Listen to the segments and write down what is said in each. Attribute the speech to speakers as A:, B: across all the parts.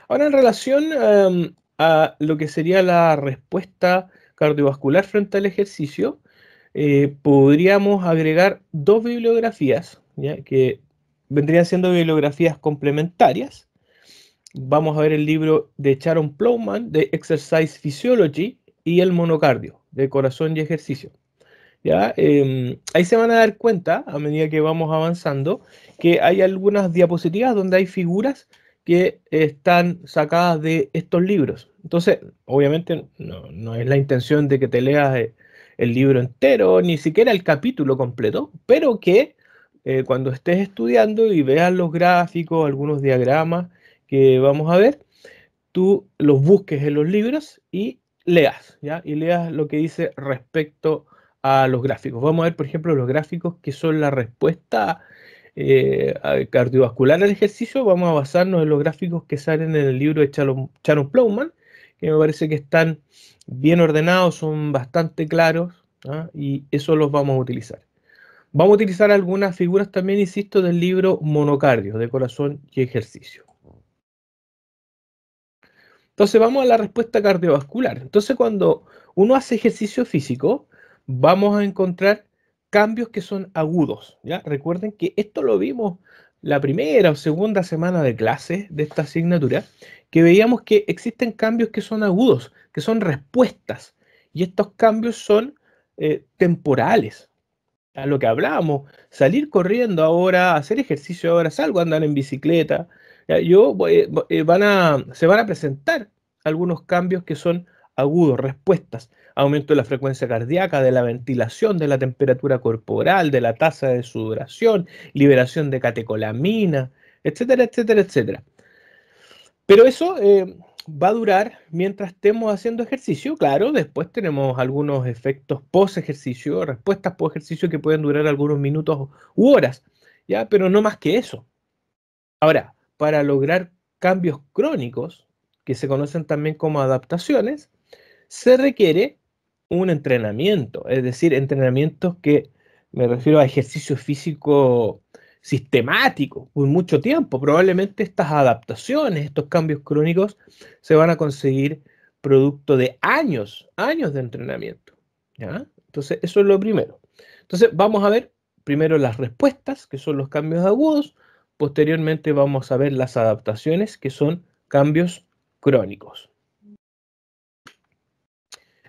A: Ahora, en relación a lo que sería la respuesta cardiovascular frente al ejercicio, podríamos agregar dos bibliografías, ¿ya? Que vendrían siendo bibliografías complementarias. Vamos a ver el libro de Sharon Plowman de Exercise Physiology y el monocardio de corazón y ejercicio. ¿Ya? Ahí se van a dar cuenta, a medida que vamos avanzando, que hay algunas diapositivas donde hay figuras que están sacadas de estos libros. Entonces, obviamente no es la intención de que te leas el libro entero, ni siquiera el capítulo completo, pero que cuando estés estudiando y veas los gráficos, algunos diagramas que vamos a ver, tú los busques en los libros y leas, ¿ya? Y leas lo que dice respecto a los gráficos. Vamos a ver, por ejemplo, los gráficos que son la respuesta cardiovascular al ejercicio. Vamos a basarnos en los gráficos que salen en el libro de Sharon Plowman, que me parece que están bien ordenados, son bastante claros, ¿ah? Y eso los vamos a utilizar. Vamos a utilizar algunas figuras también, insisto, del libro Monocardio, de corazón y ejercicio. Entonces vamos a la respuesta cardiovascular. Entonces cuando uno hace ejercicio físico, vamos a encontrar cambios que son agudos, ¿ya? Recuerden que esto lo vimos la primera o segunda semana de clase de esta asignatura, que veíamos que existen cambios que son agudos, que son respuestas, y estos cambios son temporales. A lo que hablábamos, salir corriendo ahora, hacer ejercicio ahora, salgo a andar en bicicleta. Ya, se van a presentar algunos cambios que son agudos, respuestas, aumento de la frecuencia cardíaca, de la ventilación, de la temperatura corporal, de la tasa de sudoración, liberación de catecolamina, etcétera, etcétera, etcétera. Pero eso va a durar mientras estemos haciendo ejercicio. Claro, después tenemos algunos efectos post ejercicio, respuestas post ejercicio que pueden durar algunos minutos u horas, ¿ya? Pero no más que eso. Ahora, para lograr cambios crónicos, que se conocen también como adaptaciones, se requiere un entrenamiento, es decir, entrenamientos que me refiero a ejercicio físico sistemático por mucho tiempo. Probablemente estas adaptaciones, estos cambios crónicos se van a conseguir producto de años, años de entrenamiento. ¿Ya? Entonces, eso es lo primero. Entonces, vamos a ver primero las respuestas, que son los cambios agudos. Posteriormente vamos a ver las adaptaciones, que son cambios crónicos.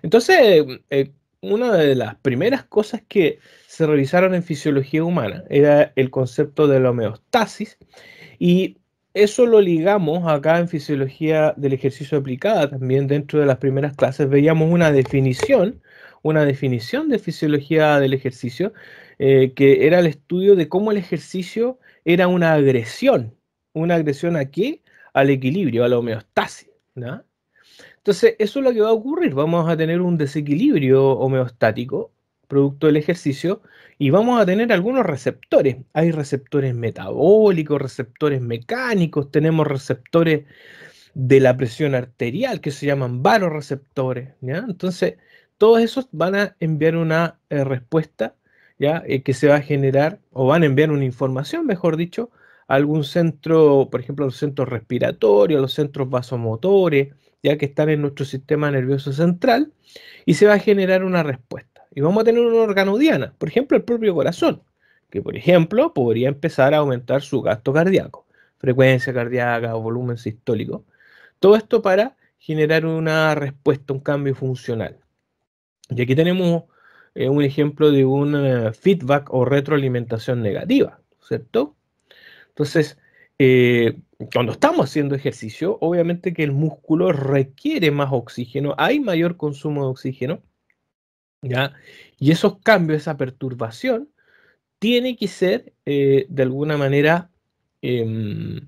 A: Entonces, una de las primeras cosas que se revisaron en fisiología humana era el concepto de la homeostasis, y eso lo ligamos acá en fisiología del ejercicio aplicada. También dentro de las primeras clases veíamos una definición de fisiología del ejercicio, que era el estudio de cómo el ejercicio era una agresión ¿a qué? Al equilibrio, a la homeostasis, ¿no? Entonces, eso es lo que va a ocurrir. Vamos a tener un desequilibrio homeostático producto del ejercicio y vamos a tener algunos receptores. Hay receptores metabólicos, receptores mecánicos, tenemos receptores de la presión arterial que se llaman varoreceptores, ¿ya? Entonces, todos esos van a enviar una respuesta, ¿ya? Que se va a generar, o van a enviar una información, mejor dicho, a algún centro, por ejemplo, a los centros respiratorios, a los centros vasomotores, ya que están en nuestro sistema nervioso central, y se va a generar una respuesta. Y vamos a tener un órgano diana, por ejemplo, el propio corazón, que por ejemplo podría empezar a aumentar su gasto cardíaco, frecuencia cardíaca o volumen sistólico. Todo esto para generar una respuesta, un cambio funcional. Y aquí tenemos un ejemplo de un feedback o retroalimentación negativa, ¿cierto? Entonces, cuando estamos haciendo ejercicio, obviamente que el músculo requiere más oxígeno, hay mayor consumo de oxígeno, ¿ya? Y esos cambios, esa perturbación, tiene que ser de alguna manera eh,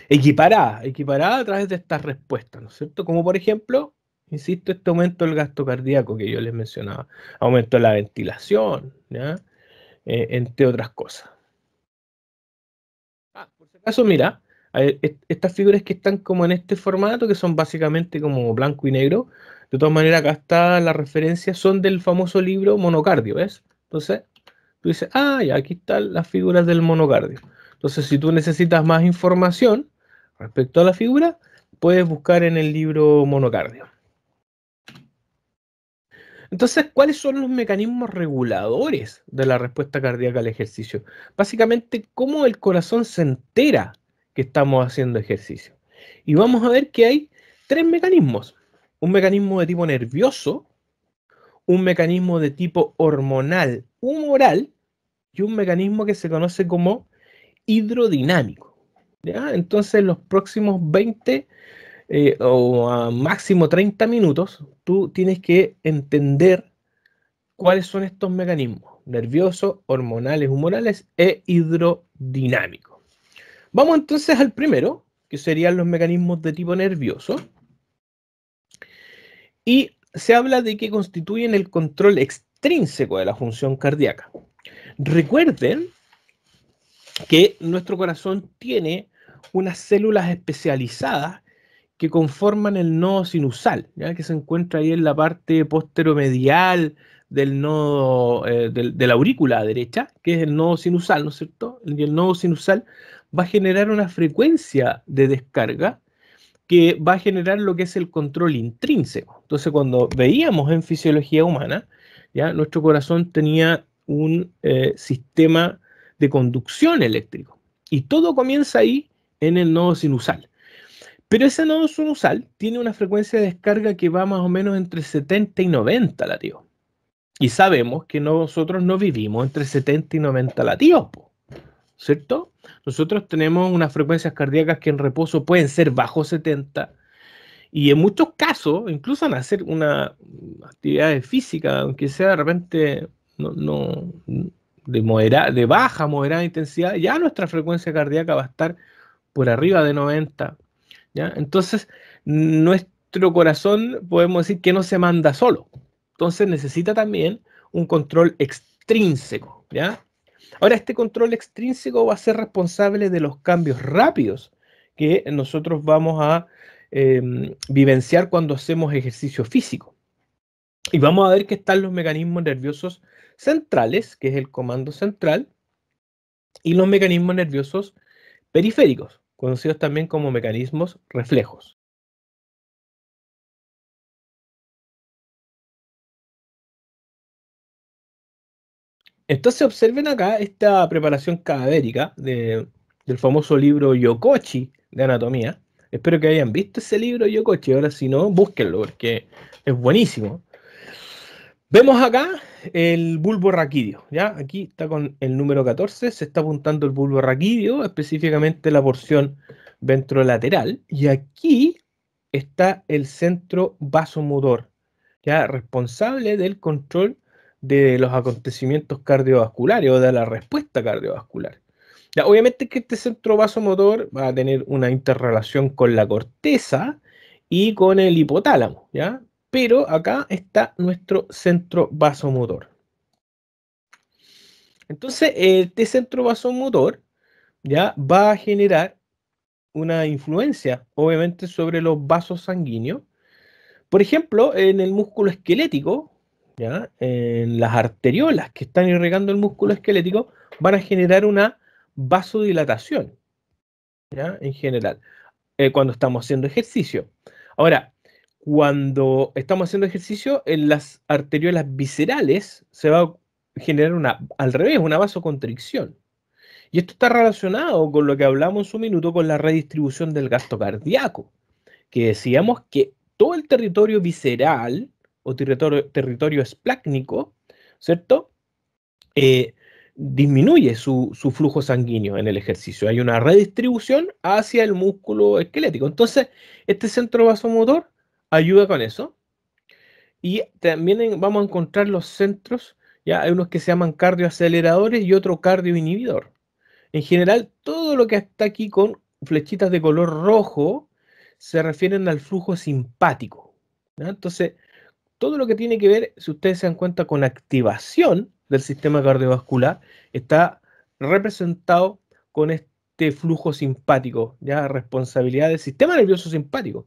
A: equiparada a través de estas respuestas, ¿no es cierto? Como por ejemplo, insisto, este aumento del gasto cardíaco que yo les mencionaba, aumento de la ventilación, ¿ya? Entre otras cosas. Por si acaso, mira, estas figuras que están como en este formato, que son básicamente como blanco y negro, de todas maneras acá está la referencia, son del famoso libro Monocardio, ¿ves? Entonces, tú dices, ah, ya, aquí están las figuras del monocardio. Entonces, si tú necesitas más información, respecto a la figura, puedes buscar en el libro Monocardio. Entonces, ¿cuáles son los mecanismos reguladores de la respuesta cardíaca al ejercicio? Básicamente, cómo el corazón se entera que estamos haciendo ejercicio. Y vamos a ver que hay tres mecanismos. Un mecanismo de tipo nervioso, un mecanismo de tipo hormonal humoral y un mecanismo que se conoce como hidrodinámico. ¿Ya? Entonces, los próximos 20 o a máximo 30 minutos, tú tienes que entender cuáles son estos mecanismos: nerviosos, hormonales, humorales e hidrodinámicos. Vamos entonces al primero, que serían los mecanismos de tipo nervioso. Y se habla de que constituyen el control extrínseco de la función cardíaca. Recuerden que nuestro corazón tiene unas células especializadas que conforman el nodo sinusal, ¿ya? Que se encuentra ahí en la parte posteromedial del nodo, de la aurícula derecha, que es el nodo sinusal, ¿no es cierto? Y el nodo sinusal va a generar una frecuencia de descarga que va a generar lo que es el control intrínseco. Entonces, cuando veíamos en fisiología humana, ¿ya? Nuestro corazón tenía un sistema de conducción eléctrico. Y todo comienza ahí en el nodo sinusal. Pero ese nodo sinusal tiene una frecuencia de descarga que va más o menos entre 70 y 90 latidos. Y sabemos que nosotros no vivimos entre 70 y 90 latidos, ¿cierto? Nosotros tenemos unas frecuencias cardíacas que en reposo pueden ser bajo 70 y en muchos casos, incluso en hacer una actividad física, aunque sea de repente de baja, moderada intensidad, ya nuestra frecuencia cardíaca va a estar por arriba de 90. ¿Ya? Entonces, nuestro corazón podemos decir que no se manda solo. Entonces necesita también un control extrínseco, ¿ya? Ahora, este control extrínseco va a ser responsable de los cambios rápidos que nosotros vamos a vivenciar cuando hacemos ejercicio físico. Y vamos a ver que están los mecanismos nerviosos centrales, que es el comando central, y los mecanismos nerviosos periféricos, conocidos también como mecanismos reflejos. Entonces observen acá esta preparación cadavérica del famoso libro Yokochi de anatomía. Espero que hayan visto ese libro Yokochi. Ahora si no, búsquenlo porque es buenísimo. Vemos acá el bulbo raquídeo, ¿ya? Aquí está con el número 14, se está apuntando el bulbo raquídeo, específicamente la porción ventrolateral. Y aquí está el centro vasomotor, ya responsable del control de los acontecimientos cardiovasculares o de la respuesta cardiovascular. Ya, obviamente que este centro vasomotor va a tener una interrelación con la corteza y con el hipotálamo, ¿ya? Pero acá está nuestro centro vasomotor. Entonces, este centro vasomotor ya va a generar una influencia, obviamente, sobre los vasos sanguíneos. Por ejemplo, en el músculo esquelético, ¿ya? En las arteriolas que están irrigando el músculo esquelético, van a generar una vasodilatación, ¿ya? En general, cuando estamos haciendo ejercicio. Ahora, cuando estamos haciendo ejercicio, en las arteriolas viscerales se va a generar al revés, una vasoconstricción. Y esto está relacionado con lo que hablamos en su minuto con la redistribución del gasto cardíaco, que decíamos que todo el territorio visceral o territorio esplácnico, ¿cierto? Disminuye su flujo sanguíneo en el ejercicio. Hay una redistribución hacia el músculo esquelético. Entonces, este centro vasomotor ayuda con eso. Y también vamos a encontrar los centros, ya hay unos que se llaman cardioaceleradores y otro cardioinhibidor. En general, todo lo que está aquí con flechitas de color rojo se refieren al flujo simpático, ¿ya? Entonces, todo lo que tiene que ver, si ustedes se dan cuenta, con activación del sistema cardiovascular, está representado con este flujo simpático, ya responsabilidad del sistema nervioso simpático.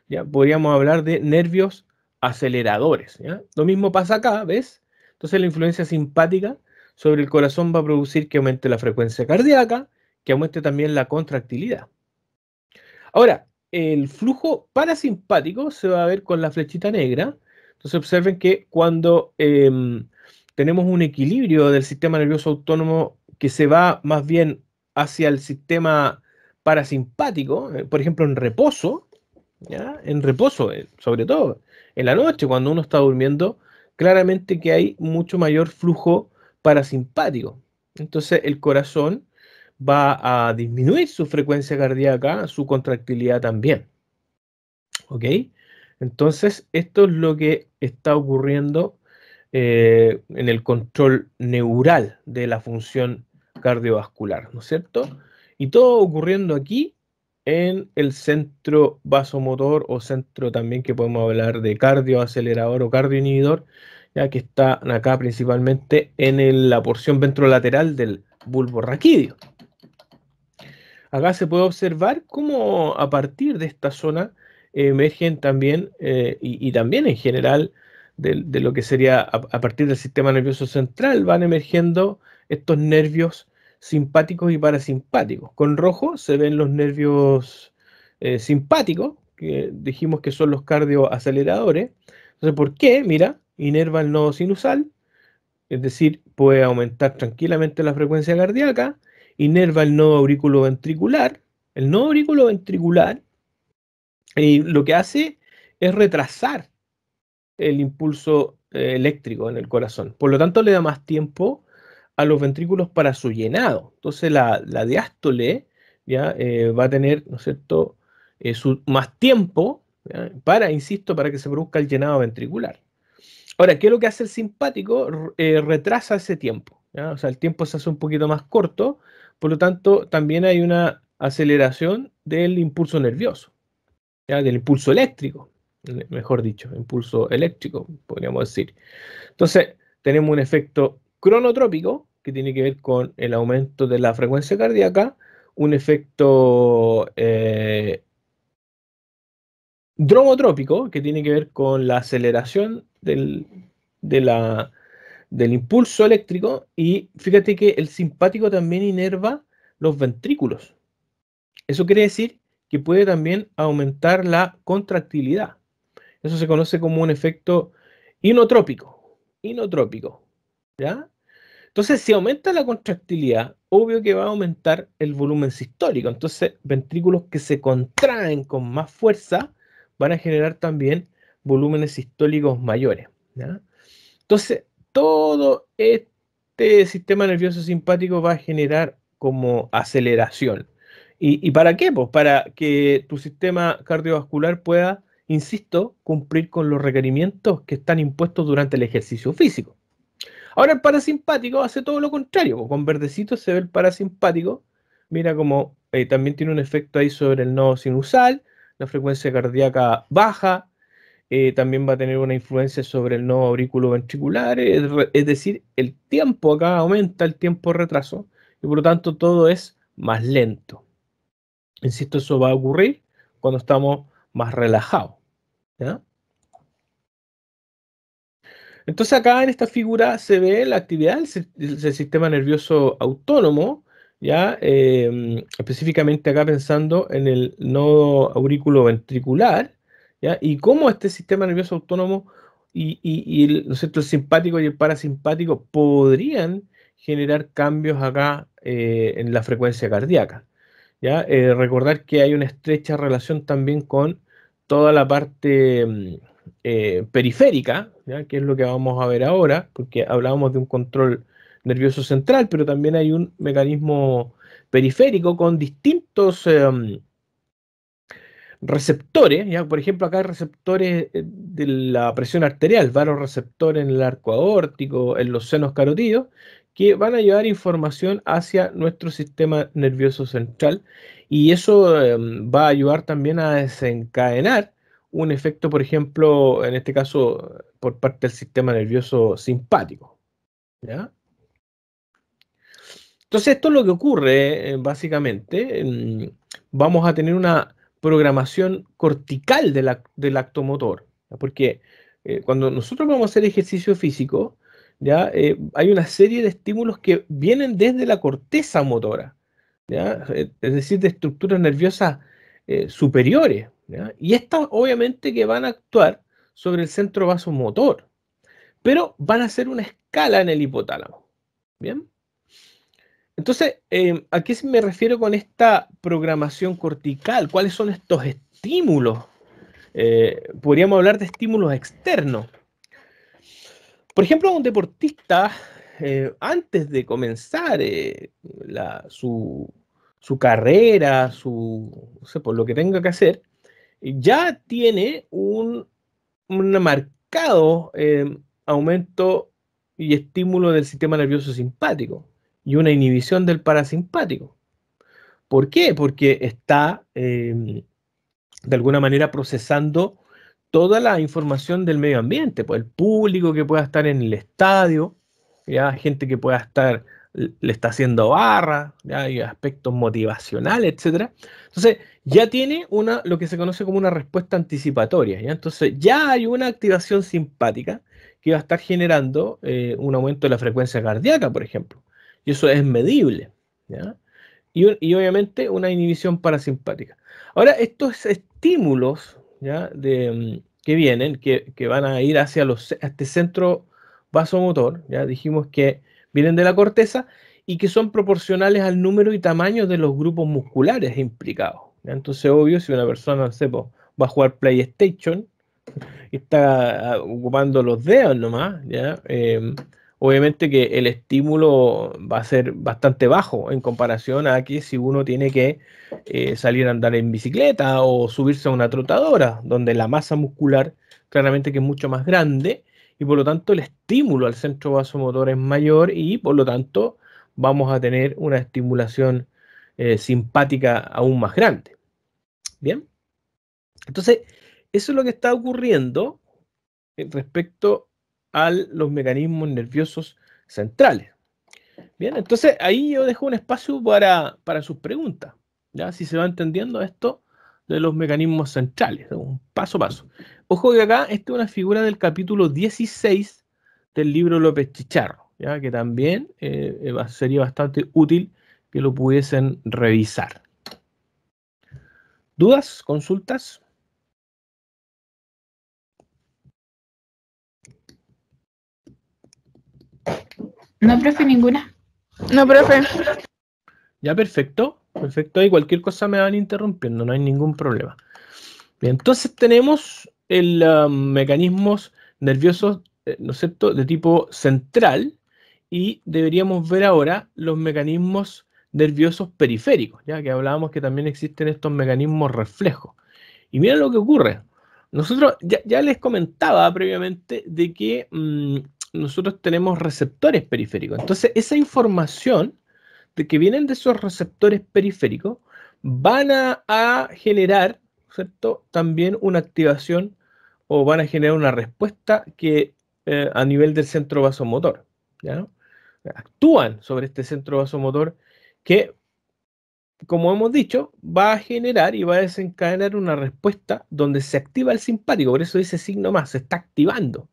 A: Ya podríamos hablar de nervios aceleradores, ¿ya? Lo mismo pasa acá, ¿ves? Entonces la influencia simpática sobre el corazón va a producir que aumente la frecuencia cardíaca, que aumente también la contractilidad. Ahora, el flujo parasimpático se va a ver con la flechita negra. Entonces observen que cuando tenemos un equilibrio del sistema nervioso autónomo que se va más bien hacia el sistema parasimpático, por ejemplo en reposo, ¿ya? En reposo, sobre todo en la noche, cuando uno está durmiendo, claramente que hay mucho mayor flujo parasimpático. Entonces el corazón va a disminuir su frecuencia cardíaca, su contractilidad también. ¿Ok? Entonces, esto es lo que está ocurriendo en el control neural de la función cardiovascular, ¿no es cierto? Y todo ocurriendo aquí en el centro vasomotor o centro también que podemos hablar de cardioacelerador o cardioinhibidor, ya que está acá principalmente en la porción ventrolateral del bulbo raquídeo. Acá se puede observar cómo a partir de esta zona emergen también, y también en general, de lo que sería a partir del sistema nervioso central, van emergiendo estos nervios simpáticos y parasimpáticos. Con rojo se ven los nervios simpáticos, que dijimos que son los cardioaceleradores. Entonces, ¿por qué? Mira, inerva el nodo sinusal, es decir, puede aumentar tranquilamente la frecuencia cardíaca, inerva el nodo auriculoventricular. El nodo auriculoventricular lo que hace es retrasar el impulso eléctrico en el corazón. Por lo tanto, le da más tiempo a los ventrículos para su llenado. Entonces, la diástole ya va a tener, ¿no es cierto?, más tiempo, ¿ya? Para, insisto, para que se produzca el llenado ventricular. Ahora, ¿qué es lo que hace el simpático? Retrasa ese tiempo, ¿ya? O sea, el tiempo se hace un poquito más corto, por lo tanto, también hay una aceleración del impulso nervioso, ¿ya? Del impulso eléctrico, mejor dicho, impulso eléctrico, podríamos decir. Entonces, tenemos un efecto cronotrópico, que tiene que ver con el aumento de la frecuencia cardíaca, un efecto dromotrópico, que tiene que ver con la aceleración de la del impulso eléctrico, y fíjate que el simpático también inerva los ventrículos. Eso quiere decir que puede también aumentar la contractilidad. Eso se conoce como un efecto inotrópico. Inotrópico. ¿Ya? Entonces, si aumenta la contractilidad, obvio que va a aumentar el volumen sistólico. Entonces, ventrículos que se contraen con más fuerza van a generar también volúmenes sistólicos mayores. ¿Ya? Entonces, todo este sistema nervioso simpático va a generar como aceleración. ¿Y para qué? Pues para que tu sistema cardiovascular pueda, insisto, cumplir con los requerimientos que están impuestos durante el ejercicio físico. Ahora el parasimpático hace todo lo contrario, pues. Con verdecito se ve el parasimpático. Mira como también tiene un efecto ahí sobre el nodo sinusal, la frecuencia cardíaca baja, también va a tener una influencia sobre el nodo auriculoventricular, es decir, el tiempo acá aumenta, el tiempo de retraso, y por lo tanto todo es más lento. Insisto, eso va a ocurrir cuando estamos más relajados, ¿ya? Entonces acá en esta figura se ve la actividad del sistema nervioso autónomo, ¿ya? Específicamente acá pensando en el nodo auriculoventricular, ¿ya? Y cómo este sistema nervioso autónomo y el, ¿no es cierto?, el simpático y el parasimpático podrían generar cambios acá en la frecuencia cardíaca, ¿ya? Recordar que hay una estrecha relación también con toda la parte periférica, ¿ya? Que es lo que vamos a ver ahora, porque hablábamos de un control nervioso central, pero también hay un mecanismo periférico con distintos receptores, ¿ya? Por ejemplo, acá hay receptores de la presión arterial, varios receptores en el arco aórtico, en los senos carotídeos, que van a llevar información hacia nuestro sistema nervioso central, y eso va a ayudar también a desencadenar un efecto, por ejemplo, en este caso, por parte del sistema nervioso simpático, ¿ya? Entonces, esto es lo que ocurre, básicamente. Vamos a tener una programación cortical del acto motor, ¿ya? Porque cuando nosotros vamos a hacer ejercicio físico, ¿ya? Hay una serie de estímulos que vienen desde la corteza motora, ¿ya? Es decir, de estructuras nerviosas superiores, ¿ya? Y estas obviamente que van a actuar sobre el centro vasomotor, pero van a hacer una escala en el hipotálamo. ¿Bien? Entonces, ¿a qué me refiero con esta programación cortical? ¿Cuáles son estos estímulos? Podríamos hablar de estímulos externos. Por ejemplo, un deportista, antes de comenzar su carrera, no sé, por lo que tenga que hacer, ya tiene un marcado aumento y estímulo del sistema nervioso simpático y una inhibición del parasimpático. ¿Por qué? Porque está de alguna manera procesando toda la información del medio ambiente, pues el público que pueda estar en el estadio, ya gente que pueda estar, le está haciendo barra, ya hay aspectos motivacionales, etcétera. Entonces, ya tiene lo que se conoce como una respuesta anticipatoria, ¿ya? Entonces, ya hay una activación simpática que va a estar generando un aumento de la frecuencia cardíaca, por ejemplo. Y eso es medible, ¿ya? Y obviamente una inhibición parasimpática. Ahora, estos estímulos, ¿ya? Que vienen, que van a ir hacia este centro vasomotor, ya dijimos que vienen de la corteza y que son proporcionales al número y tamaño de los grupos musculares implicados, ¿ya? Entonces, obvio, si una persona, no sé, po, va a jugar PlayStation y está ocupando los dedos nomás, ¿ya? Obviamente que el estímulo va a ser bastante bajo en comparación a que si uno tiene que salir a andar en bicicleta o subirse a una trotadora, donde la masa muscular claramente que es mucho más grande y por lo tanto el estímulo al centro vasomotor es mayor y por lo tanto vamos a tener una estimulación simpática aún más grande. Bien, entonces eso es lo que está ocurriendo respecto a los mecanismos nerviosos centrales. Bien, entonces ahí yo dejo un espacio para sus preguntas, ¿ya? Si se va entendiendo esto de los mecanismos centrales, ¿no? Un paso a paso. Ojo que acá esta es una figura del capítulo 16 del libro López Chicharro, ¿ya? Que también sería bastante útil que lo pudiesen revisar. ¿Dudas? ¿Consultas?
B: No, profe, ninguna.
C: No, profe.
A: Ya, perfecto. Perfecto. Ahí cualquier cosa me van interrumpiendo, no hay ningún problema. Bien, entonces tenemos mecanismos nerviosos, ¿no es cierto?, de tipo central y deberíamos ver ahora los mecanismos nerviosos periféricos, ya que hablábamos que también existen estos mecanismos reflejos. Y mira lo que ocurre. Nosotros ya les comentaba previamente de que nosotros tenemos receptores periféricos. Entonces, esa información de que vienen de esos receptores periféricos van a generar, ¿cierto?, también una activación o van a generar una respuesta que a nivel del centro vasomotor, ¿ya? Actúan sobre este centro vasomotor que, como hemos dicho, va a generar y va a desencadenar una respuesta donde se activa el simpático, por eso dice signo más, se está activando,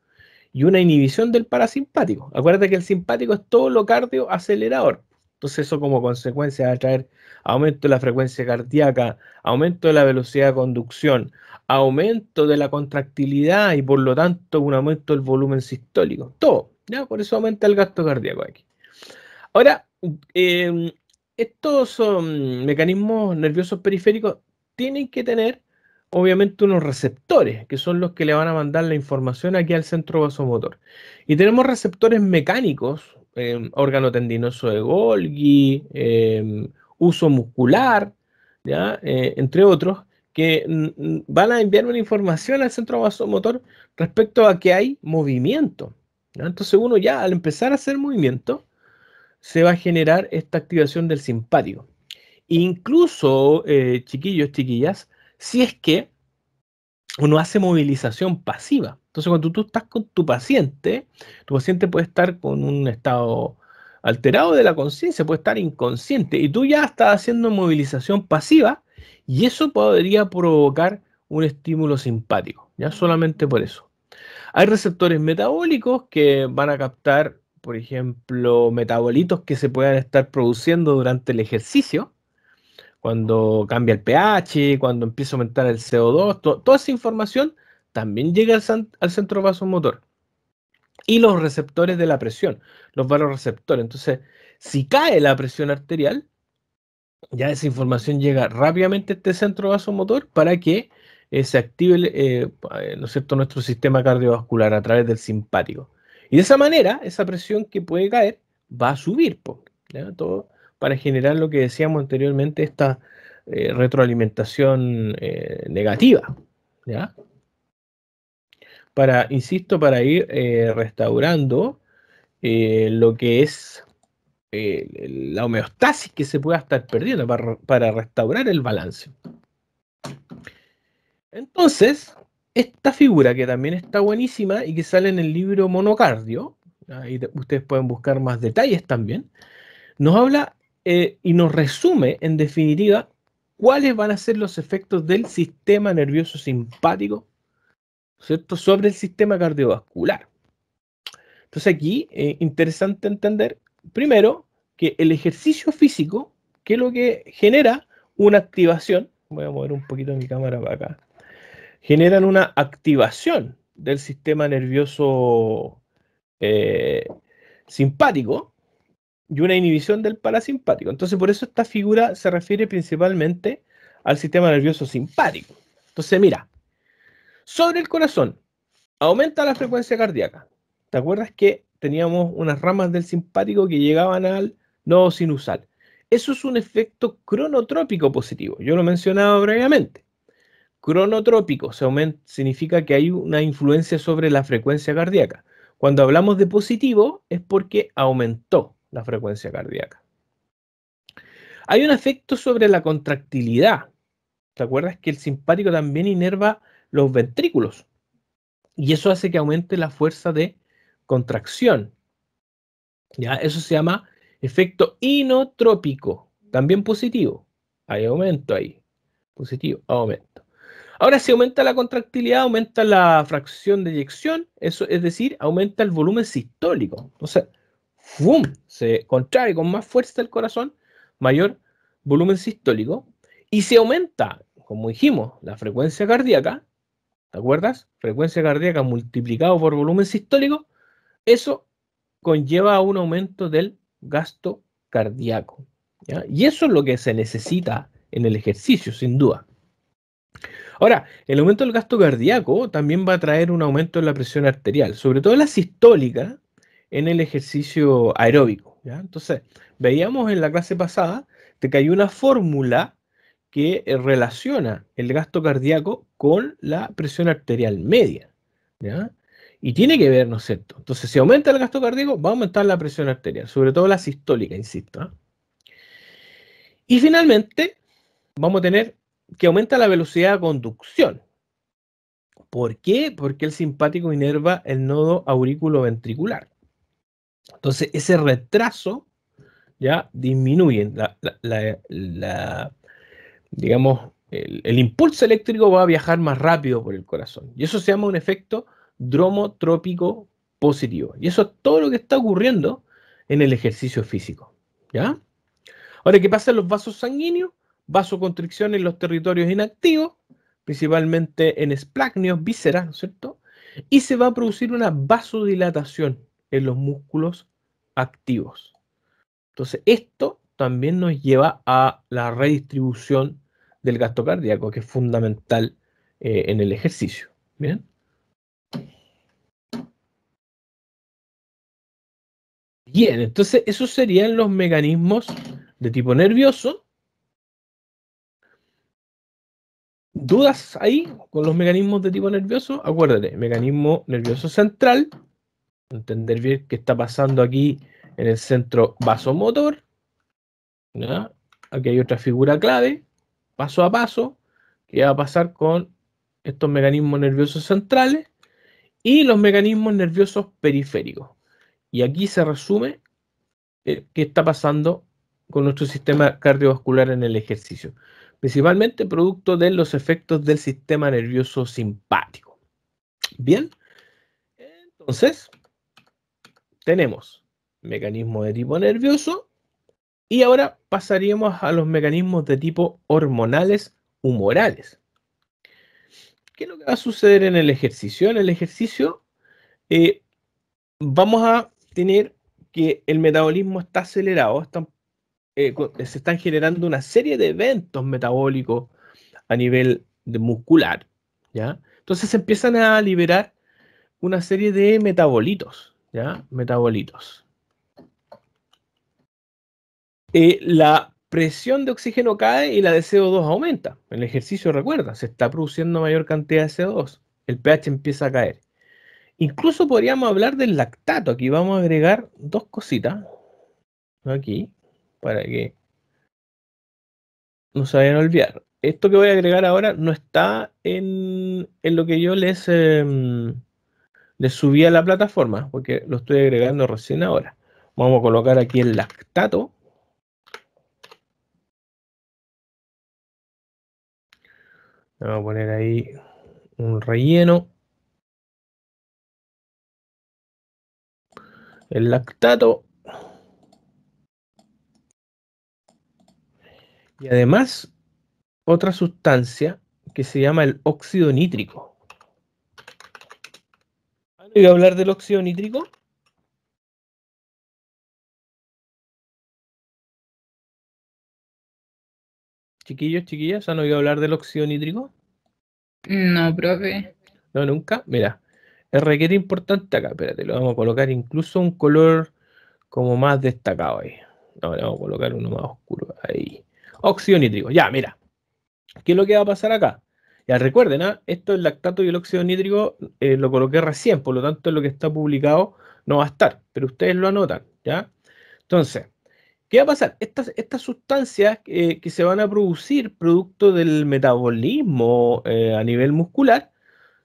A: y una inhibición del parasimpático. Acuérdate que el simpático es todo lo cardioacelerador. Entonces eso como consecuencia va a traer aumento de la frecuencia cardíaca, aumento de la velocidad de conducción, aumento de la contractilidad y por lo tanto un aumento del volumen sistólico. Todo, ¿ya? Por eso aumenta el gasto cardíaco aquí. Ahora, estos mecanismos nerviosos periféricos tienen que tener obviamente unos receptores, que son los que le van a mandar la información aquí al centro vasomotor. Y tenemos receptores mecánicos, órgano tendinoso de Golgi, uso muscular, ¿ya? Entre otros, que van a enviar una información al centro vasomotor respecto a que hay movimiento, ¿ya? Entonces uno ya al empezar a hacer movimiento, se va a generar esta activación del simpático. Incluso, chiquillos, chiquillas, si es que uno hace movilización pasiva. Entonces, cuando tú estás con tu paciente puede estar con un estado alterado de la conciencia, puede estar inconsciente, y tú ya estás haciendo movilización pasiva, y eso podría provocar un estímulo simpático, ya solamente por eso. Hay receptores metabólicos que van a captar, por ejemplo, metabolitos que se puedan estar produciendo durante el ejercicio, cuando cambia el pH, cuando empieza a aumentar el CO2, toda esa información también llega al centro vasomotor. Y los receptores de la presión, los vasoreceptores. Entonces, si cae la presión arterial, ya esa información llega rápidamente a este centro vasomotor para que se active, ¿no es cierto?, nuestro sistema cardiovascular a través del simpático. Y de esa manera, esa presión que puede caer va a subir, ¿ya? Todo para generar lo que decíamos anteriormente, esta retroalimentación negativa, ¿ya? Insisto, para ir restaurando lo que es la homeostasis que se pueda estar perdiendo para restaurar el balance. Entonces, esta figura que también está buenísima y que sale en el libro Monocardio, ahí ustedes pueden buscar más detalles también, nos habla y nos resume en definitiva cuáles van a ser los efectos del sistema nervioso simpático, ¿cierto?, sobre el sistema cardiovascular. Entonces aquí, interesante entender, primero, que el ejercicio físico, que es lo que genera una activación, voy a mover un poquito mi cámara para acá, generan una activación del sistema nervioso simpático y una inhibición del parasimpático. Entonces, por eso esta figura se refiere principalmente al sistema nervioso simpático. Entonces, mira, sobre el corazón, aumenta la frecuencia cardíaca. ¿Te acuerdas que teníamos unas ramas del simpático que llegaban al nodo sinusal? Eso es un efecto cronotrópico positivo. Yo lo mencionaba previamente. Cronotrópico significa que hay una influencia sobre la frecuencia cardíaca. Cuando hablamos de positivo es porque aumentó la frecuencia cardíaca. Hay un efecto sobre la contractilidad. ¿Te acuerdas que el simpático también inerva los ventrículos? Y eso hace que aumente la fuerza de contracción. ¿Ya? Eso se llama efecto inotrópico, también positivo. Hay aumento ahí. Positivo, aumento. Ahora, si aumenta la contractilidad, aumenta la fracción de eyección, eso es decir, aumenta el volumen sistólico. Entonces, ¡fum!, se contrae con más fuerza el corazón, mayor volumen sistólico. Y si aumenta, como dijimos, la frecuencia cardíaca, ¿te acuerdas? Frecuencia cardíaca multiplicado por volumen sistólico, eso conlleva a un aumento del gasto cardíaco, ¿ya? Y eso es lo que se necesita en el ejercicio, sin duda. Ahora, el aumento del gasto cardíaco también va a traer un aumento en la presión arterial, sobre todo la sistólica en el ejercicio aeróbico, ¿ya? Entonces, veíamos en la clase pasada de que hay una fórmula que relaciona el gasto cardíaco con la presión arterial media, ¿ya? Y tiene que ver, ¿no es cierto? Entonces, si aumenta el gasto cardíaco, va a aumentar la presión arterial, sobre todo la sistólica, insisto, ¿eh? Y finalmente, vamos a tener que aumenta la velocidad de conducción. ¿Por qué? Porque el simpático inerva el nodo aurículo-ventricular. Entonces, ese retraso ya disminuye. Digamos, el impulso eléctrico va a viajar más rápido por el corazón. Y eso se llama un efecto dromotrópico positivo. Y eso es todo lo que está ocurriendo en el ejercicio físico, ¿ya? Ahora, ¿qué pasa en los vasos sanguíneos? Vasoconstricción en los territorios inactivos, principalmente en esplagnios, vísceras, ¿no es cierto? Y se va a producir una vasodilatación en los músculos activos. Entonces, esto también nos lleva a la redistribución del gasto cardíaco, que es fundamental en el ejercicio. ¿Bien? Bien, entonces esos serían los mecanismos de tipo nervioso. ¿Dudas ahí con los mecanismos de tipo nervioso? Acuérdate, mecanismo nervioso central, entender bien qué está pasando aquí en el centro vasomotor, ¿ya? Aquí hay otra figura clave, paso a paso, que va a pasar con estos mecanismos nerviosos centrales y los mecanismos nerviosos periféricos. Y aquí se resume qué está pasando con nuestro sistema cardiovascular en el ejercicio, principalmente producto de los efectos del sistema nervioso simpático. Bien, entonces tenemos mecanismo de tipo nervioso, Y ahora pasaríamos a los mecanismos de tipo hormonales humorales. ¿Qué es lo que va a suceder en el ejercicio? En el ejercicio vamos a tener que el metabolismo está acelerado, se están generando una serie de eventos metabólicos a nivel muscular, ¿ya? Entonces se empiezan a liberar una serie de metabolitos, ¿ya? Metabolitos. La presión de oxígeno cae y la de CO2 aumenta. En el ejercicio, recuerda, se está produciendo mayor cantidad de CO2. El pH empieza a caer. Incluso podríamos hablar del lactato. Aquí vamos a agregar dos cositas. Aquí, para que no se vayan a olvidar. Esto que voy a agregar ahora no está en lo que yo les subí a la plataforma, porque lo estoy agregando recién ahora. Vamos a colocar aquí el lactato. Vamos a poner ahí un relleno. El lactato. Y además, otra sustancia que se llama el óxido nítrico. ¿Han oído hablar del óxido nítrico? Chiquillos, chiquillas, ¿han oído hablar del óxido nítrico?
B: No, profe.
A: No, nunca. Mira, es requete importante acá. Espérate, lo vamos a colocar incluso un color como más destacado ahí. No, le vamos a colocar uno más oscuro ahí. Óxido nítrico. Ya, mira. ¿Qué es lo que va a pasar acá? Ya recuerden, ¿ah? Esto el lactato y el óxido nítrico lo coloqué recién, por lo tanto lo que está publicado no va a estar, pero ustedes lo anotan, ¿ya? Entonces, ¿qué va a pasar? Estas sustancias que se van a producir producto del metabolismo a nivel muscular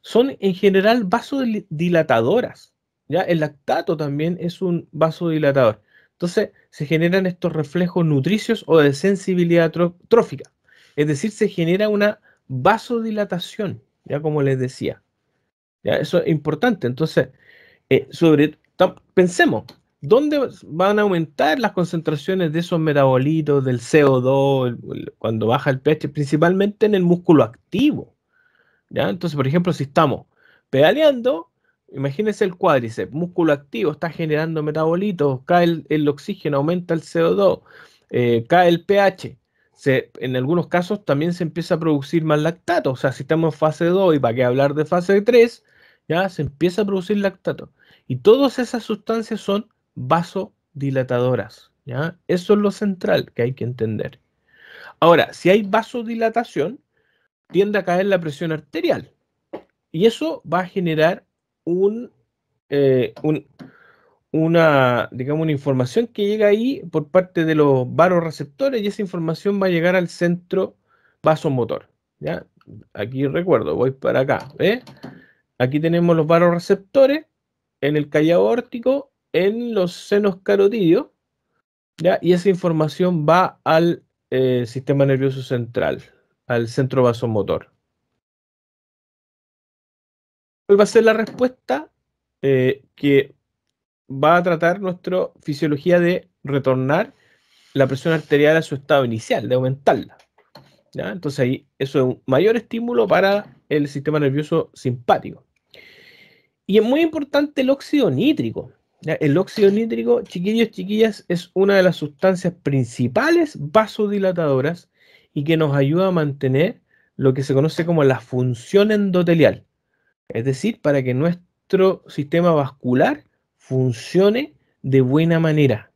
A: son en general vasodilatadoras, ¿ya? El lactato también es un vasodilatador. Entonces, se generan estos reflejos nutricios o de sensibilidad trófica. Es decir, se genera una vasodilatación, ya como les decía. ¿Ya? Eso es importante. Entonces, pensemos, ¿dónde van a aumentar las concentraciones de esos metabolitos, del CO2, cuando baja el pH? Principalmente en el músculo activo. ¿Ya? Entonces, por ejemplo, si estamos pedaleando, imagínense el cuádriceps, músculo activo, está generando metabolitos, cae el oxígeno, aumenta el CO2, cae el pH. En algunos casos también se empieza a producir más lactato. O sea, si estamos en fase 2 y para qué hablar de fase 3, ya se empieza a producir lactato. Y todas esas sustancias son vasodilatadoras. ¿Ya? Eso es lo central que hay que entender. Ahora, si hay vasodilatación, tiende a caer la presión arterial. Y eso va a generar digamos, una información que llega ahí por parte de los vasoreceptores y esa información va a llegar al centro vasomotor. ¿Ya? Aquí recuerdo, voy para acá. ¿Ves? Aquí tenemos los vasoreceptores en el callado aórtico, en los senos carotídeos, ¿ya? Y esa información va al sistema nervioso central, al centro vasomotor. ¿Cuál va a ser la respuesta? Que va a tratar nuestra fisiología de retornar la presión arterial a su estado inicial, de aumentarla. ¿Ya? Entonces ahí eso es un mayor estímulo para el sistema nervioso simpático. Y es muy importante el óxido nítrico. ¿Ya? El óxido nítrico, chiquillos, chiquillas, es una de las sustancias principales vasodilatadoras y que nos ayuda a mantener lo que se conoce como la función endotelial. Es decir, para que nuestro sistema vascular funcione de buena manera.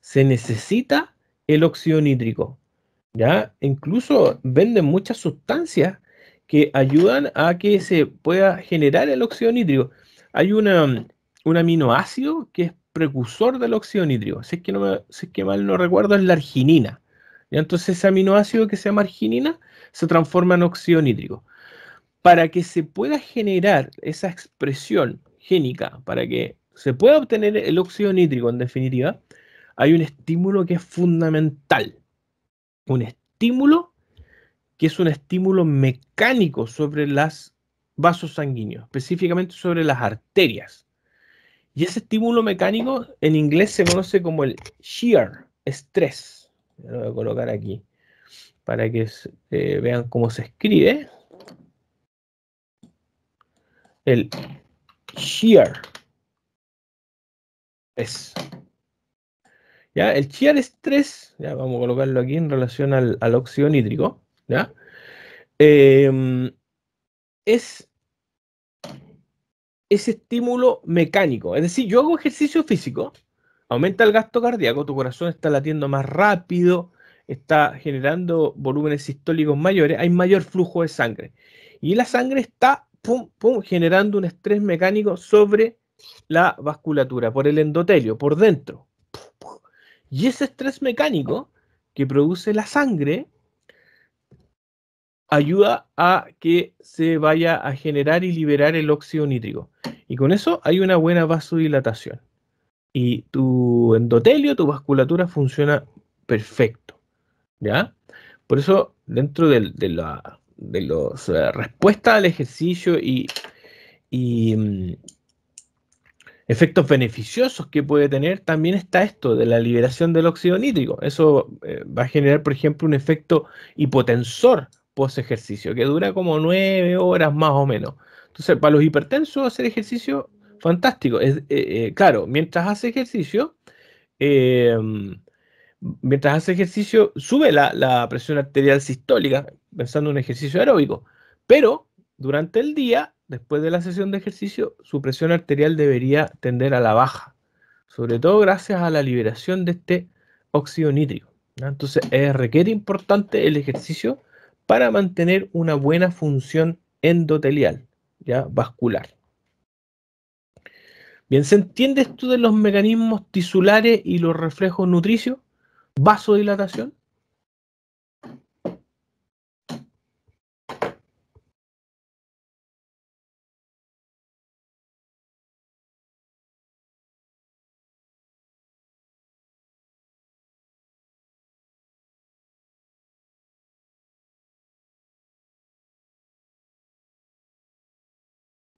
A: Se necesita el óxido nítrico. ¿Ya? Incluso venden muchas sustancias que ayudan a que se pueda generar el óxido nítrico. Hay un aminoácido que es precursor del óxido nítrico. Si es que mal no recuerdo, es la arginina. ¿Ya? Entonces ese aminoácido que se llama arginina se transforma en óxido nítrico. Para que se pueda generar esa expresión génica, para que se pueda obtener el óxido nítrico en definitiva, hay un estímulo que es fundamental. Un estímulo que es un estímulo mecánico sobre los vasos sanguíneos, específicamente sobre las arterias. Y ese estímulo mecánico en inglés se conoce como el shear, estrés. Lo voy a colocar aquí para que vean cómo se escribe. El shear es. ¿Ya? El shear estrés, ya vamos a colocarlo aquí en relación al óxido nítrico, ¿ya? Es ese estímulo mecánico. Es decir, yo hago ejercicio físico, aumenta el gasto cardíaco, tu corazón está latiendo más rápido, está generando volúmenes sistólicos mayores, hay mayor flujo de sangre. Y la sangre está pum, pum, generando un estrés mecánico sobre la vasculatura, por el endotelio, por dentro. Y ese estrés mecánico que produce la sangre ayuda a que se vaya a generar y liberar el óxido nítrico. Y con eso hay una buena vasodilatación. Y tu endotelio, tu vasculatura funciona perfecto, ¿ya? Por eso, dentro de los respuestas al ejercicio y efectos beneficiosos que puede tener, también está esto de la liberación del óxido nítrico. Eso va a generar, por ejemplo, un efecto hipotensor post ejercicio, que dura como 9 horas más o menos. Entonces, para los hipertensos, hacer ejercicio, fantástico. Claro, eh, mientras hace ejercicio, sube la presión arterial sistólica, pensando en un ejercicio aeróbico, pero durante el día, después de la sesión de ejercicio, su presión arterial debería tender a la baja, sobre todo gracias a la liberación de este óxido nítrico, ¿no? Entonces, requiere importante el ejercicio para mantener una buena función endotelial, ya vascular. Bien, ¿se entiende esto de los mecanismos tisulares y los reflejos nutricios? Vasodilatación.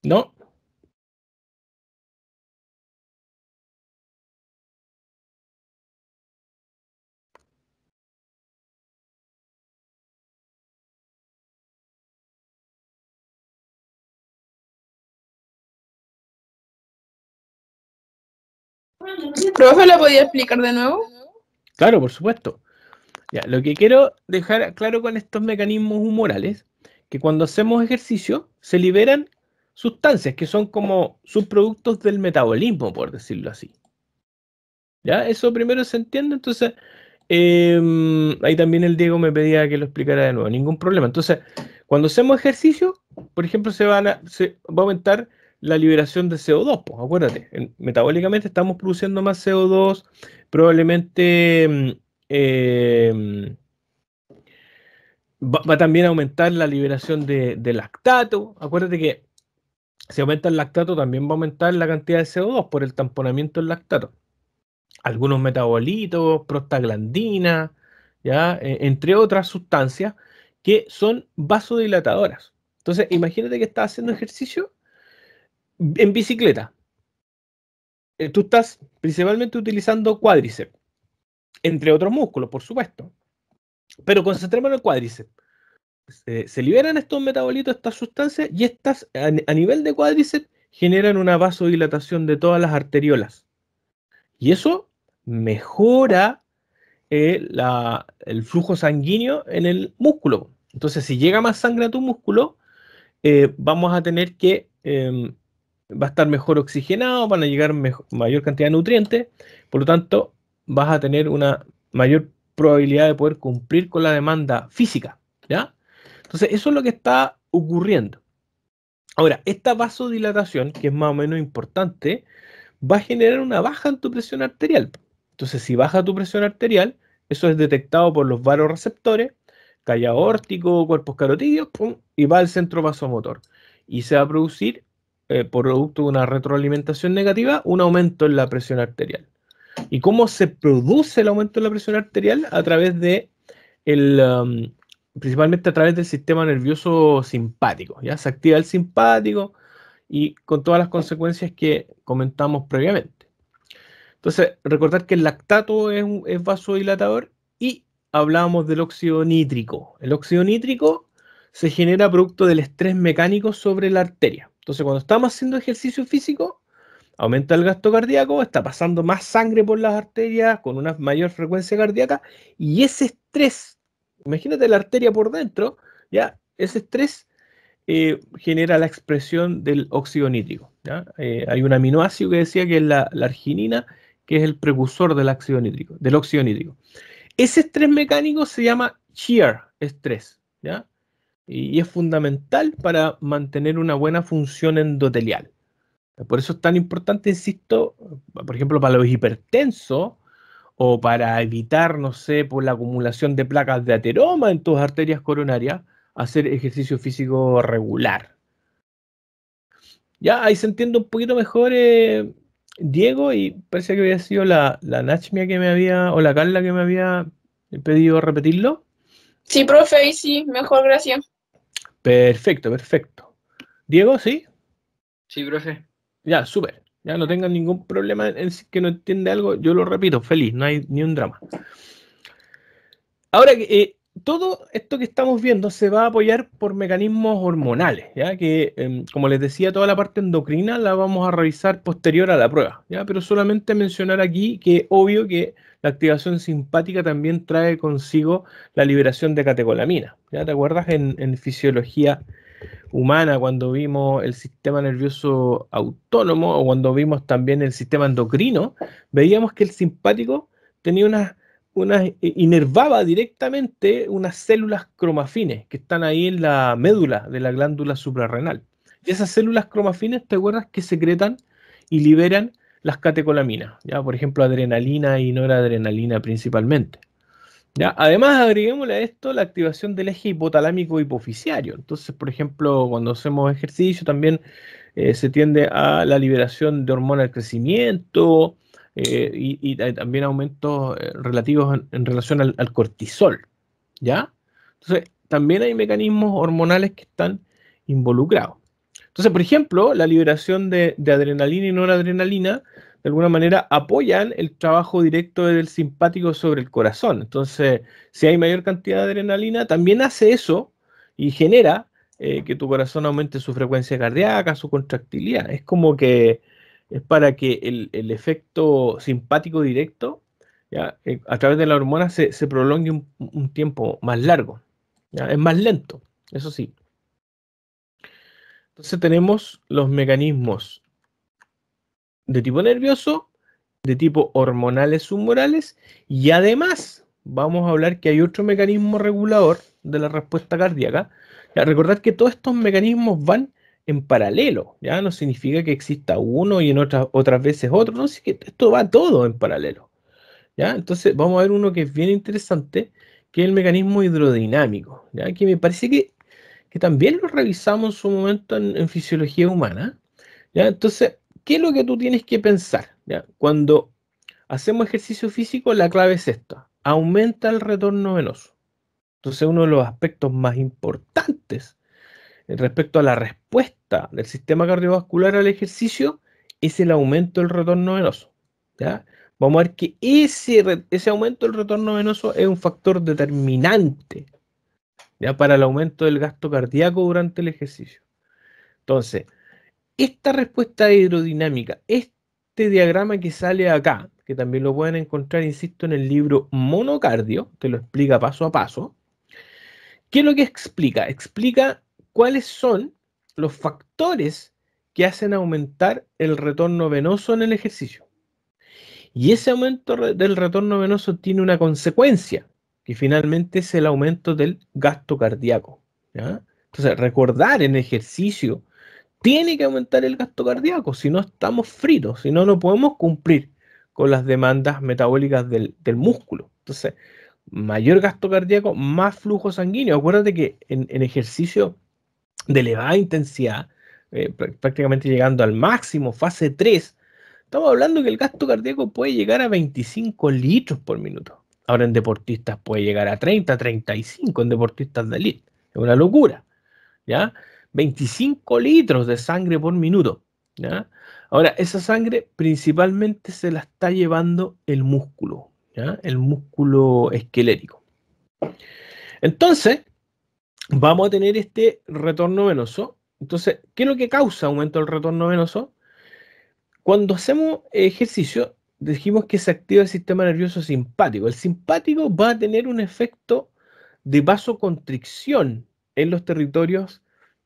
A: ¿No?
B: ¿Profe, la podía explicar de nuevo?
A: Claro, por supuesto. Ya, lo que quiero dejar claro con estos mecanismos humorales, que cuando hacemos ejercicio se liberan sustancias que son como subproductos del metabolismo, por decirlo así. ¿Ya? Eso primero se entiende, entonces ahí también el Diego me pedía que lo explicara de nuevo, ningún problema. Entonces, cuando hacemos ejercicio, por ejemplo, se va a aumentar la liberación de CO2, pues, acuérdate, metabólicamente estamos produciendo más CO2, probablemente va también a aumentar la liberación de lactato. Acuérdate que si aumenta el lactato, también va a aumentar la cantidad de CO2 por el tamponamiento del lactato. Algunos metabolitos, prostaglandinas, ¿ya? Entre otras sustancias que son vasodilatadoras. Entonces, imagínate que estás haciendo ejercicio en bicicleta. Tú estás principalmente utilizando cuádriceps, entre otros músculos, por supuesto. Pero concentrémonos en el cuádriceps. Se liberan estos metabolitos, estas sustancias, y estas, a nivel de cuádriceps, generan una vasodilatación de todas las arteriolas. Y eso mejora el flujo sanguíneo en el músculo. Entonces, si llega más sangre a tu músculo, vamos a tener que, va a estar mejor oxigenado, van a llegar mayor cantidad de nutrientes, por lo tanto, vas a tener una mayor probabilidad de poder cumplir con la demanda física, ¿ya? Entonces, eso es lo que está ocurriendo. Ahora, esta vasodilatación, que es más o menos importante, va a generar una baja en tu presión arterial. Entonces, si baja tu presión arterial, eso es detectado por los vasoreceptores, callo aórtico, cuerpos carotídeos, ¡pum!, y va al centro vasomotor. Y se va a producir, por producto de una retroalimentación negativa, un aumento en la presión arterial. ¿Y cómo se produce el aumento de la presión arterial? A través de principalmente a través del sistema nervioso simpático. ¿Ya? Se activa el simpático y con todas las consecuencias que comentamos previamente. Entonces, recordar que el lactato es vasodilatador y hablábamos del óxido nítrico. El óxido nítrico se genera producto del estrés mecánico sobre la arteria. Entonces, cuando estamos haciendo ejercicio físico, aumenta el gasto cardíaco, está pasando más sangre por las arterias con una mayor frecuencia cardíaca y ese estrés, imagínate la arteria por dentro, ya, ese estrés genera la expresión del óxido nítrico. ¿Ya? Hay un aminoácido que decía que es la arginina, que es el precursor del óxido nítrico, del óxido nítrico. Ese estrés mecánico se llama shear estrés, ¿ya? Y es fundamental para mantener una buena función endotelial. Por eso es tan importante, insisto, por ejemplo, para los hipertensos o para evitar, no sé, por la acumulación de placas de ateroma en tus arterias coronarias, hacer ejercicio físico regular. Ya, ahí se entiende un poquito mejor, Diego, y parece que había sido la Nachmia que me había, o la Carla que me había pedido repetirlo.
B: Sí, profe, ahí sí, mejor, gracias.
A: Perfecto, perfecto. Diego, ¿sí?
C: Sí, profe.
A: Ya, súper. Ya no tengan ningún problema en si que no entiende algo, yo lo repito, feliz, no hay ni un drama. Ahora, todo esto que estamos viendo se va a apoyar por mecanismos hormonales, ¿ya? Que, como les decía, toda la parte endocrina la vamos a revisar posterior a la prueba, ¿ya? Pero solamente mencionar aquí que obvio que la activación simpática también trae consigo la liberación de catecolamina, ¿ya? ¿Te acuerdas en fisiología humana cuando vimos el sistema nervioso autónomo o cuando vimos también el sistema endocrino? Veíamos que el simpático tenía inervaba directamente unas células cromafines que están ahí en la médula de la glándula suprarrenal. Y esas células cromafines, ¿te acuerdas que secretan y liberan las catecolaminas? ¿Ya? Por ejemplo, adrenalina y noradrenalina principalmente. ¿Ya? Además, agreguémosle a esto la activación del eje hipotalámico hipoficiario. Entonces, por ejemplo, cuando hacemos ejercicio también se tiende a la liberación de hormona del crecimiento y también aumentos relativos en relación al cortisol. ¿Ya? Entonces, también hay mecanismos hormonales que están involucrados. Entonces, por ejemplo, la liberación de adrenalina y noradrenalina de alguna manera apoyan el trabajo directo del simpático sobre el corazón. Entonces, si hay mayor cantidad de adrenalina, también hace eso y genera que tu corazón aumente su frecuencia cardíaca, su contractilidad. Es como que es para que el efecto simpático directo, ¿ya? A través de la hormona se prolongue un tiempo más largo. ¿Ya? Es más lento, eso sí. Entonces tenemos los mecanismos de tipo nervioso, de tipo hormonales humorales y además vamos a hablar que hay otro mecanismo regulador de la respuesta cardíaca. Ya, recordad que todos estos mecanismos van en paralelo, ya no significa que exista uno y en otras veces otro, no, sí que esto va todo en paralelo. ¿Ya? Entonces vamos a ver uno que es bien interesante, que es el mecanismo hidrodinámico, ¿ya? Que me parece que también lo revisamos en su momento en fisiología humana. ¿Ya? Entonces, ¿qué es lo que tú tienes que pensar? ¿Ya? Cuando hacemos ejercicio físico, la clave es esta: aumenta el retorno venoso. Entonces, uno de los aspectos más importantes respecto a la respuesta del sistema cardiovascular al ejercicio es el aumento del retorno venoso. ¿Ya? Vamos a ver que ese aumento del retorno venoso es un factor determinante, ¿ya? Para el aumento del gasto cardíaco durante el ejercicio. Entonces, esta respuesta hidrodinámica, este diagrama que sale acá, que también lo pueden encontrar, insisto, en el libro Monocardio, te lo explica paso a paso. ¿Qué es lo que explica? Explica cuáles son los factores que hacen aumentar el retorno venoso en el ejercicio. Y ese aumento del retorno venoso tiene una consecuencia, que finalmente es el aumento del gasto cardíaco. ¿Ya? Entonces, recordar en ejercicio tiene que aumentar el gasto cardíaco, si no estamos fritos, si no, no podemos cumplir con las demandas metabólicas del músculo. Entonces, mayor gasto cardíaco, más flujo sanguíneo. Acuérdate que en ejercicio de elevada intensidad, prácticamente llegando al máximo, fase 3, estamos hablando que el gasto cardíaco puede llegar a 25 litros por minuto. Ahora en deportistas puede llegar a 30, 35 en deportistas de elite. Es una locura. ¿Ya? 25 litros de sangre por minuto, ¿ya? Ahora, esa sangre principalmente se la está llevando el músculo, ¿ya? El músculo esquelético. Entonces, vamos a tener este retorno venoso. Entonces, ¿qué es lo que causa aumento del retorno venoso? Cuando hacemos ejercicio, dijimos que se activa el sistema nervioso simpático. El simpático va a tener un efecto de vasoconstricción en los territorios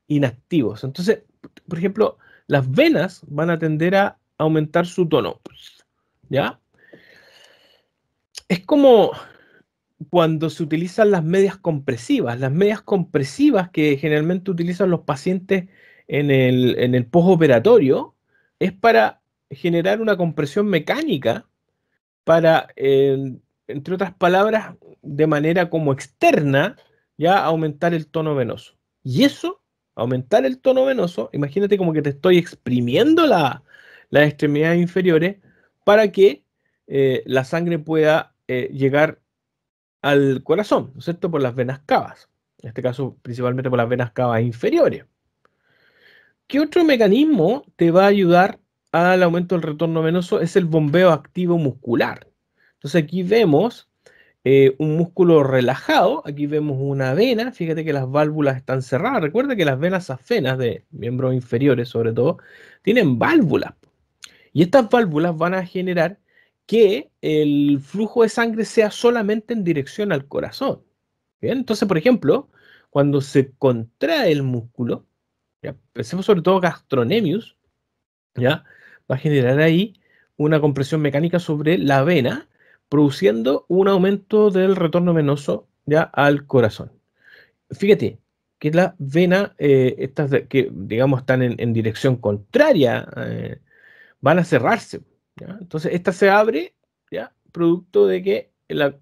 A: inactivos. Entonces, por ejemplo, las venas van a tender a aumentar su tono. ¿Ya? Es como cuando se utilizan las medias compresivas. Las medias compresivas que generalmente utilizan los pacientes en el postoperatorio es para generar una compresión mecánica para, entre otras palabras, de manera como externa, ya aumentar el tono venoso. Y eso, aumentar el tono venoso, imagínate como que te estoy exprimiendo las extremidades inferiores para que la sangre pueda llegar al corazón, ¿no es cierto? Por las venas cavas. En este caso, principalmente por las venas cavas inferiores. ¿Qué otro mecanismo te va a ayudar al aumento del retorno venoso? Es el bombeo activo muscular. Entonces aquí vemos un músculo relajado, aquí vemos una vena, fíjate que las válvulas están cerradas. Recuerda que las venas afenas de miembros inferiores, sobre todo, tienen válvulas. Y estas válvulas van a generar que el flujo de sangre sea solamente en dirección al corazón. ¿Bien? Entonces, por ejemplo, cuando se contrae el músculo, ¿ya? Pensemos sobre todo gastrocnemius, ¿ya? Va a generar ahí una compresión mecánica sobre la vena, produciendo un aumento del retorno venoso ya al corazón. Fíjate que la vena, estas que digamos están en dirección contraria, van a cerrarse, ¿ya? Entonces, esta se abre, ¿ya? Producto de que la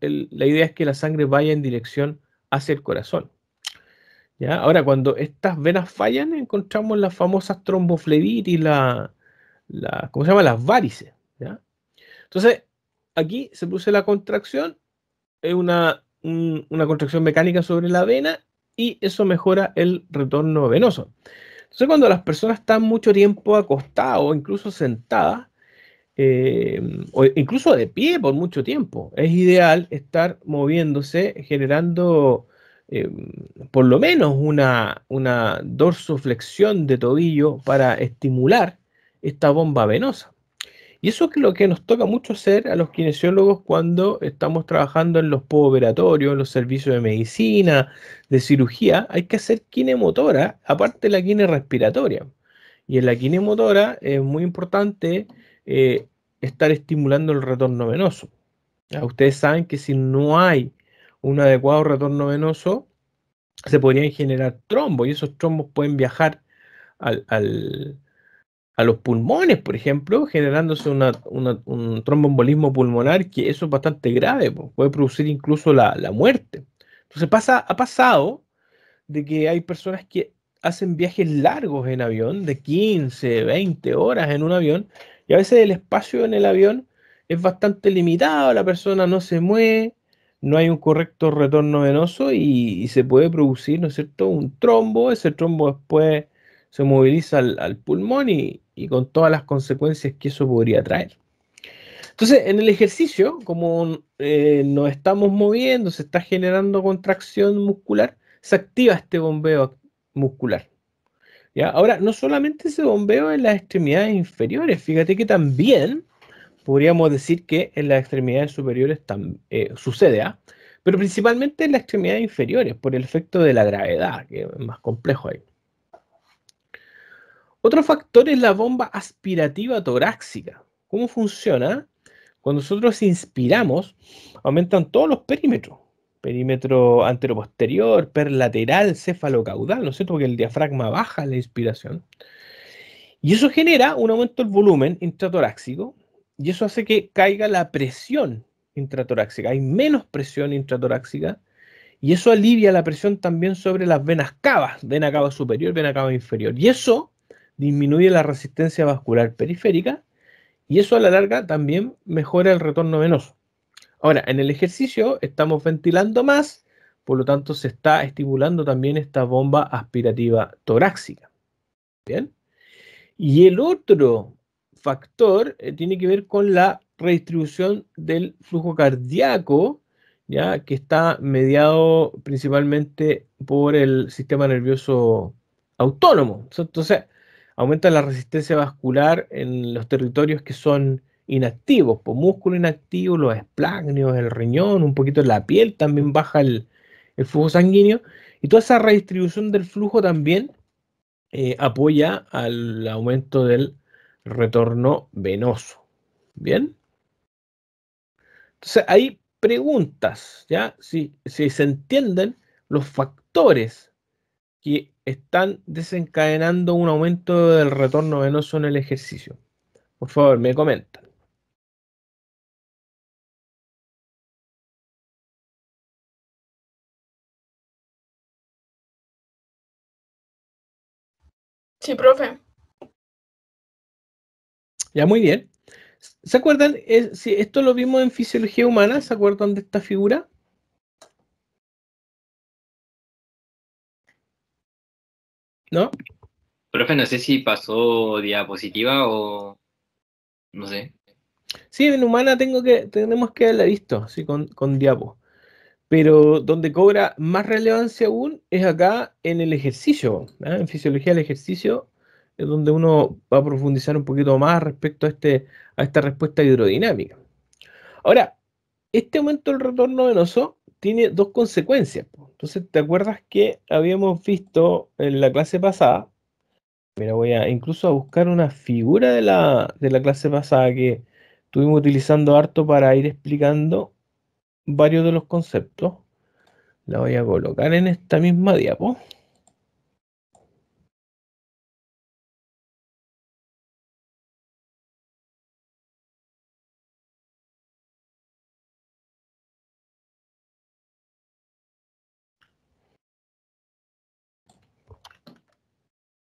A: idea es que la sangre vaya en dirección hacia el corazón, ¿ya? Ahora, cuando estas venas fallan, encontramos las famosas tromboflebitis, ¿cómo se llama? Las varices, ¿ya? Entonces, aquí se produce la contracción, es una contracción mecánica sobre la vena y eso mejora el retorno venoso. Entonces, cuando las personas están mucho tiempo acostadas o incluso sentadas, o incluso de pie por mucho tiempo, es ideal estar moviéndose, generando eh, por lo menos una dorsoflexión de tobillo para estimular esta bomba venosa. Y eso es lo que nos toca mucho hacer a los kinesiólogos cuando estamos trabajando en los postoperatorios, en los servicios de medicina, de cirugía. Hay que hacer kinemotora, aparte de la kine respiratoria. Y en la kinemotora es muy importante estar estimulando el retorno venoso. Ya, ustedes saben que si no hay un adecuado retorno venoso, se podrían generar trombos y esos trombos pueden viajar al a los pulmones, por ejemplo, generándose un tromboembolismo pulmonar, que eso es bastante grave, puede producir incluso la muerte. Entonces ha pasado de que hay personas que hacen viajes largos en avión, de 15, 20 horas en un avión, y a veces el espacio en el avión es bastante limitado, la persona no se mueve, no hay un correcto retorno venoso y se puede producir, ¿no es cierto?, un trombo, ese trombo después se moviliza al pulmón y con todas las consecuencias que eso podría traer. Entonces, en el ejercicio, como nos estamos moviendo, se está generando contracción muscular, se activa este bombeo muscular. ¿Ya? Ahora, no solamente ese bombeo en las extremidades inferiores, fíjate que también podríamos decir que en las extremidades superiores sucede, ¿ah? Pero principalmente en las extremidades inferiores, por el efecto de la gravedad, que es más complejo ahí. Otro factor es la bomba aspirativa torácica. ¿Cómo funciona? Cuando nosotros inspiramos, aumentan todos los perímetros. Perímetro anteroposterior, perlateral, cefalocaudal, ¿no es cierto? Porque el diafragma baja en la inspiración. Y eso genera un aumento del volumen intratorácico y eso hace que caiga la presión intratorácica. Hay menos presión intratorácica y eso alivia la presión también sobre las venas cavas, vena cava superior, vena cava inferior. Y eso disminuye la resistencia vascular periférica y eso a la larga también mejora el retorno venoso. Ahora, en el ejercicio estamos ventilando más, por lo tanto se está estimulando también esta bomba aspirativa torácica. ¿Bien? Y el otro factor tiene que ver con la redistribución del flujo cardíaco ¿ya? Que está mediado principalmente por el sistema nervioso autónomo. Entonces, aumenta la resistencia vascular en los territorios que son inactivos, por músculo inactivo, los esplagnios, el riñón, un poquito en la piel, también baja el flujo sanguíneo. Y toda esa redistribución del flujo también apoya al aumento del retorno venoso. ¿Bien? Entonces, hay preguntas, ¿ya? Si se entienden los factores que están desencadenando un aumento del retorno venoso en el ejercicio. Por favor, me comentan.
B: Sí, profe.
A: Ya, muy bien. ¿Se acuerdan? Si esto lo vimos en fisiología humana, ¿se acuerdan de esta figura? ¿No?
C: Profe, no sé si pasó diapositiva o no sé.
A: Sí, en humana tenemos que haberla visto, sí, con diapo. Pero donde cobra más relevancia aún es acá en el ejercicio, ¿ah? En fisiología del ejercicio es donde uno va a profundizar un poquito más respecto a esta respuesta hidrodinámica. Ahora, este aumento del retorno venoso tiene dos consecuencias, po. Entonces, ¿te acuerdas que habíamos visto en la clase pasada? Mira, voy a incluso a buscar una figura de la clase pasada que estuvimos utilizando harto para ir explicando varios de los conceptos. La voy a colocar en esta misma diapo.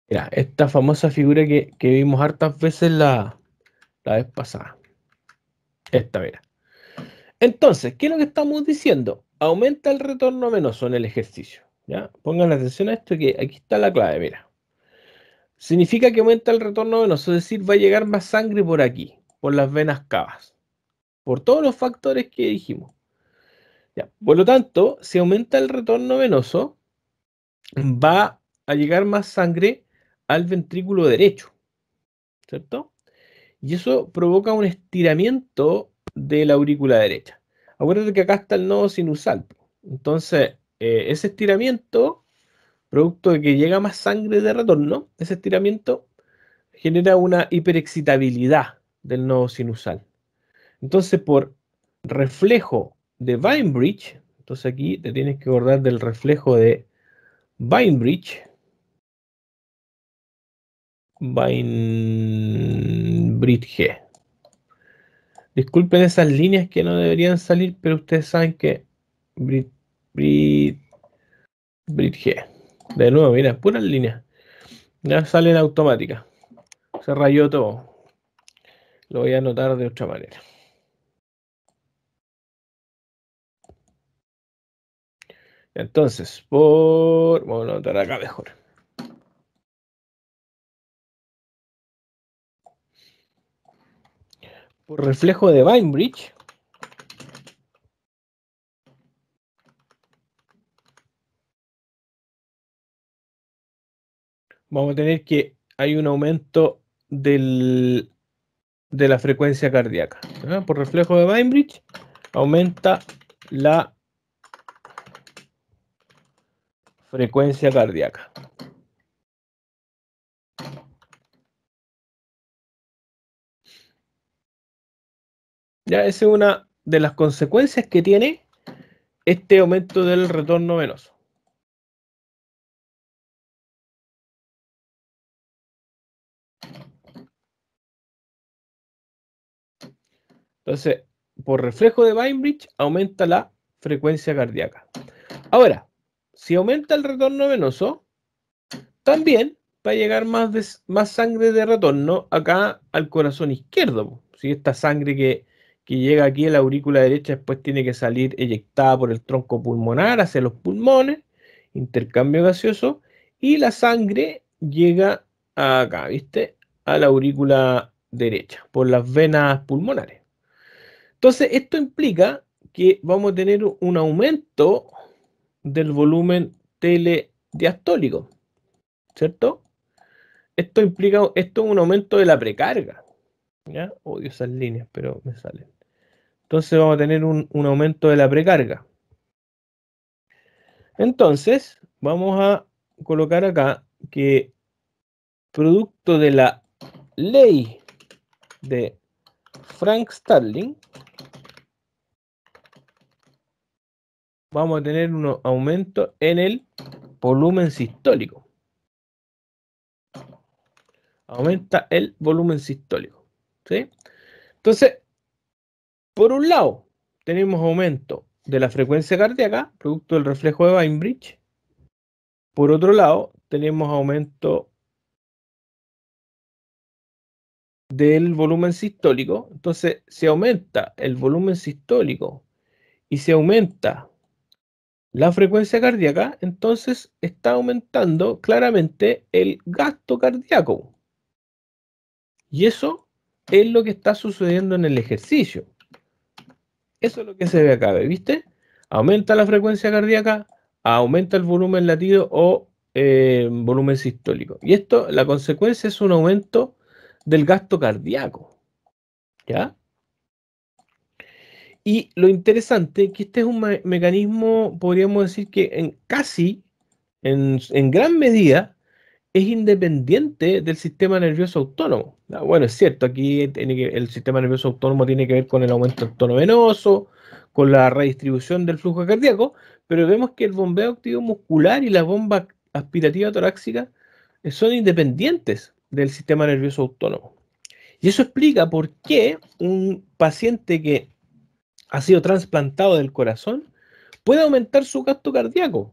A: Mira, esta famosa figura que vimos hartas veces la vez pasada. Esta, mira. Entonces, ¿qué es lo que estamos diciendo? Aumenta el retorno venoso en el ejercicio. ¿Ya? Pongan atención a esto que aquí está la clave, mira. Significa que aumenta el retorno venoso, es decir, va a llegar más sangre por aquí, por las venas cavas, por todos los factores que dijimos. ¿Ya? Por lo tanto, si aumenta el retorno venoso, va a llegar más sangre al ventrículo derecho, ¿cierto? Y eso provoca un estiramiento de la aurícula derecha. Acuérdate que acá está el nodo sinusal. Entonces, ese estiramiento, producto de que llega más sangre de retorno, ese estiramiento genera una hiperexcitabilidad del nodo sinusal. Entonces, por reflejo de Weinbridge, entonces aquí te tienes que acordar del reflejo de Weinbridge. Weinbridge. Disculpen esas líneas que no deberían salir, pero ustedes saben que Bridge. De nuevo, mira, puras líneas. Ya salen automáticas. Se rayó todo. Lo voy a anotar de otra manera. Entonces, vamos a anotar acá mejor. Por reflejo de Weinbridge, vamos a tener que hay un aumento de la frecuencia cardíaca. ¿Ah? Por reflejo de Weinbridge, aumenta la frecuencia cardíaca. Ya, esa es una de las consecuencias que tiene este aumento del retorno venoso. Entonces, por reflejo de Weinbridge, aumenta la frecuencia cardíaca. Ahora, si aumenta el retorno venoso, también va a llegar más sangre de retorno acá al corazón izquierdo. Si esta sangre que llega aquí a la aurícula derecha después tiene que salir eyectada por el tronco pulmonar hacia los pulmones, intercambio gaseoso, y la sangre llega acá, ¿viste? A la aurícula derecha, por las venas pulmonares. Entonces, esto implica que vamos a tener un aumento del volumen telediastólico, ¿cierto? Esto implica, esto es un aumento de la precarga, ¿ya? Odio esas líneas, pero me salen. Entonces vamos a tener un aumento de la precarga. Entonces, vamos a colocar acá que producto de la ley de Frank Starling, vamos a tener un aumento en el volumen sistólico. Aumenta el volumen sistólico, ¿sí? Entonces, por un lado, tenemos aumento de la frecuencia cardíaca, producto del reflejo de Bainbridge. Por otro lado, tenemos aumento del volumen sistólico. Entonces, si aumenta el volumen sistólico y se aumenta la frecuencia cardíaca, entonces está aumentando claramente el gasto cardíaco. Y eso es lo que está sucediendo en el ejercicio. Eso es lo que se ve acá, ¿viste? Aumenta la frecuencia cardíaca, aumenta el volumen latido o volumen sistólico. Y esto, la consecuencia es un aumento del gasto cardíaco, ¿ya? Y lo interesante es que este es un mecanismo, podríamos decir que en gran medida, es independiente del sistema nervioso autónomo. Bueno, es cierto, aquí el sistema nervioso autónomo tiene que ver con el aumento del tono venoso, con la redistribución del flujo cardíaco, pero vemos que el bombeo activo muscular y la bomba aspirativa torácica son independientes del sistema nervioso autónomo. Y eso explica por qué un paciente que ha sido trasplantado del corazón puede aumentar su gasto cardíaco.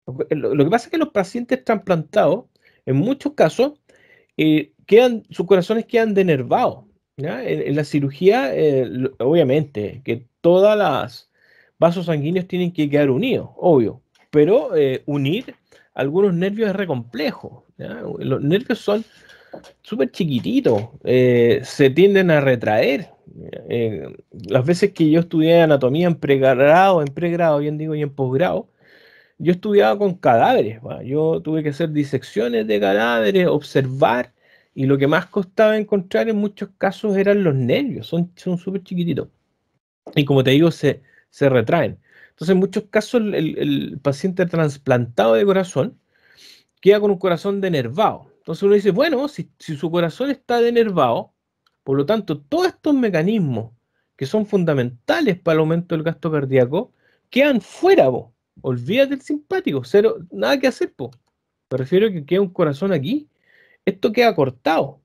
A: Lo que pasa es que los pacientes trasplantados, en muchos casos, sus corazones quedan denervados, ¿ya? En la cirugía, obviamente, que todas las vasos sanguíneos tienen que quedar unidos, obvio, pero unir algunos nervios es re complejo, ¿ya? Los nervios son súper chiquititos, se tienden a retraer. Las veces que yo estudié anatomía en pregrado, bien digo, y en posgrado, yo estudiaba con cadáveres, ¿va? Yo tuve que hacer disecciones de cadáveres, observar, y lo que más costaba encontrar en muchos casos eran los nervios, son súper chiquititos. Y como te digo, se retraen. Entonces, en muchos casos, el paciente trasplantado de corazón queda con un corazón denervado. Entonces uno dice, bueno, si su corazón está denervado, por lo tanto, todos estos mecanismos que son fundamentales para el aumento del gasto cardíaco quedan fuera, po. Olvídate del simpático, cero, nada que hacer, po. Me refiero a que queda un corazón aquí, esto queda cortado,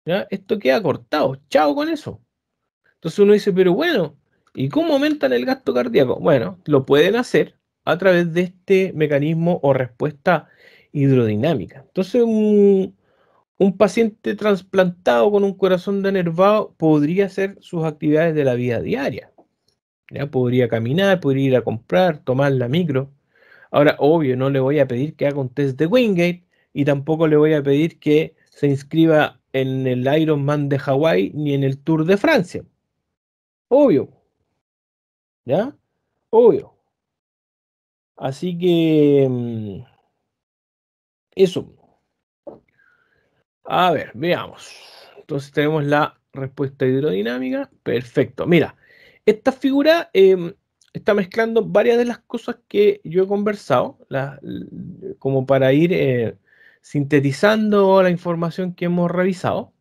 A: ¿ya? Esto queda cortado, chao con eso. Entonces uno dice, pero bueno, ¿y cómo aumentan el gasto cardíaco? Bueno, lo pueden hacer a través de este mecanismo o respuesta hidrodinámica. Entonces, un paciente trasplantado con un corazón denervado podría hacer sus actividades de la vida diaria. ¿Ya? Podría caminar, podría ir a comprar, tomar la micro. Ahora, obvio, no le voy a pedir que haga un test de Wingate y tampoco le voy a pedir que se inscriba en el Ironman de Hawái ni en el Tour de Francia. Obvio, ¿ya? Obvio. Así que eso. A ver, veamos. Entonces tenemos la respuesta hidrodinámica. Perfecto. Mira, esta figura está mezclando varias de las cosas que yo he conversado, como para ir sintetizando la información que hemos revisado.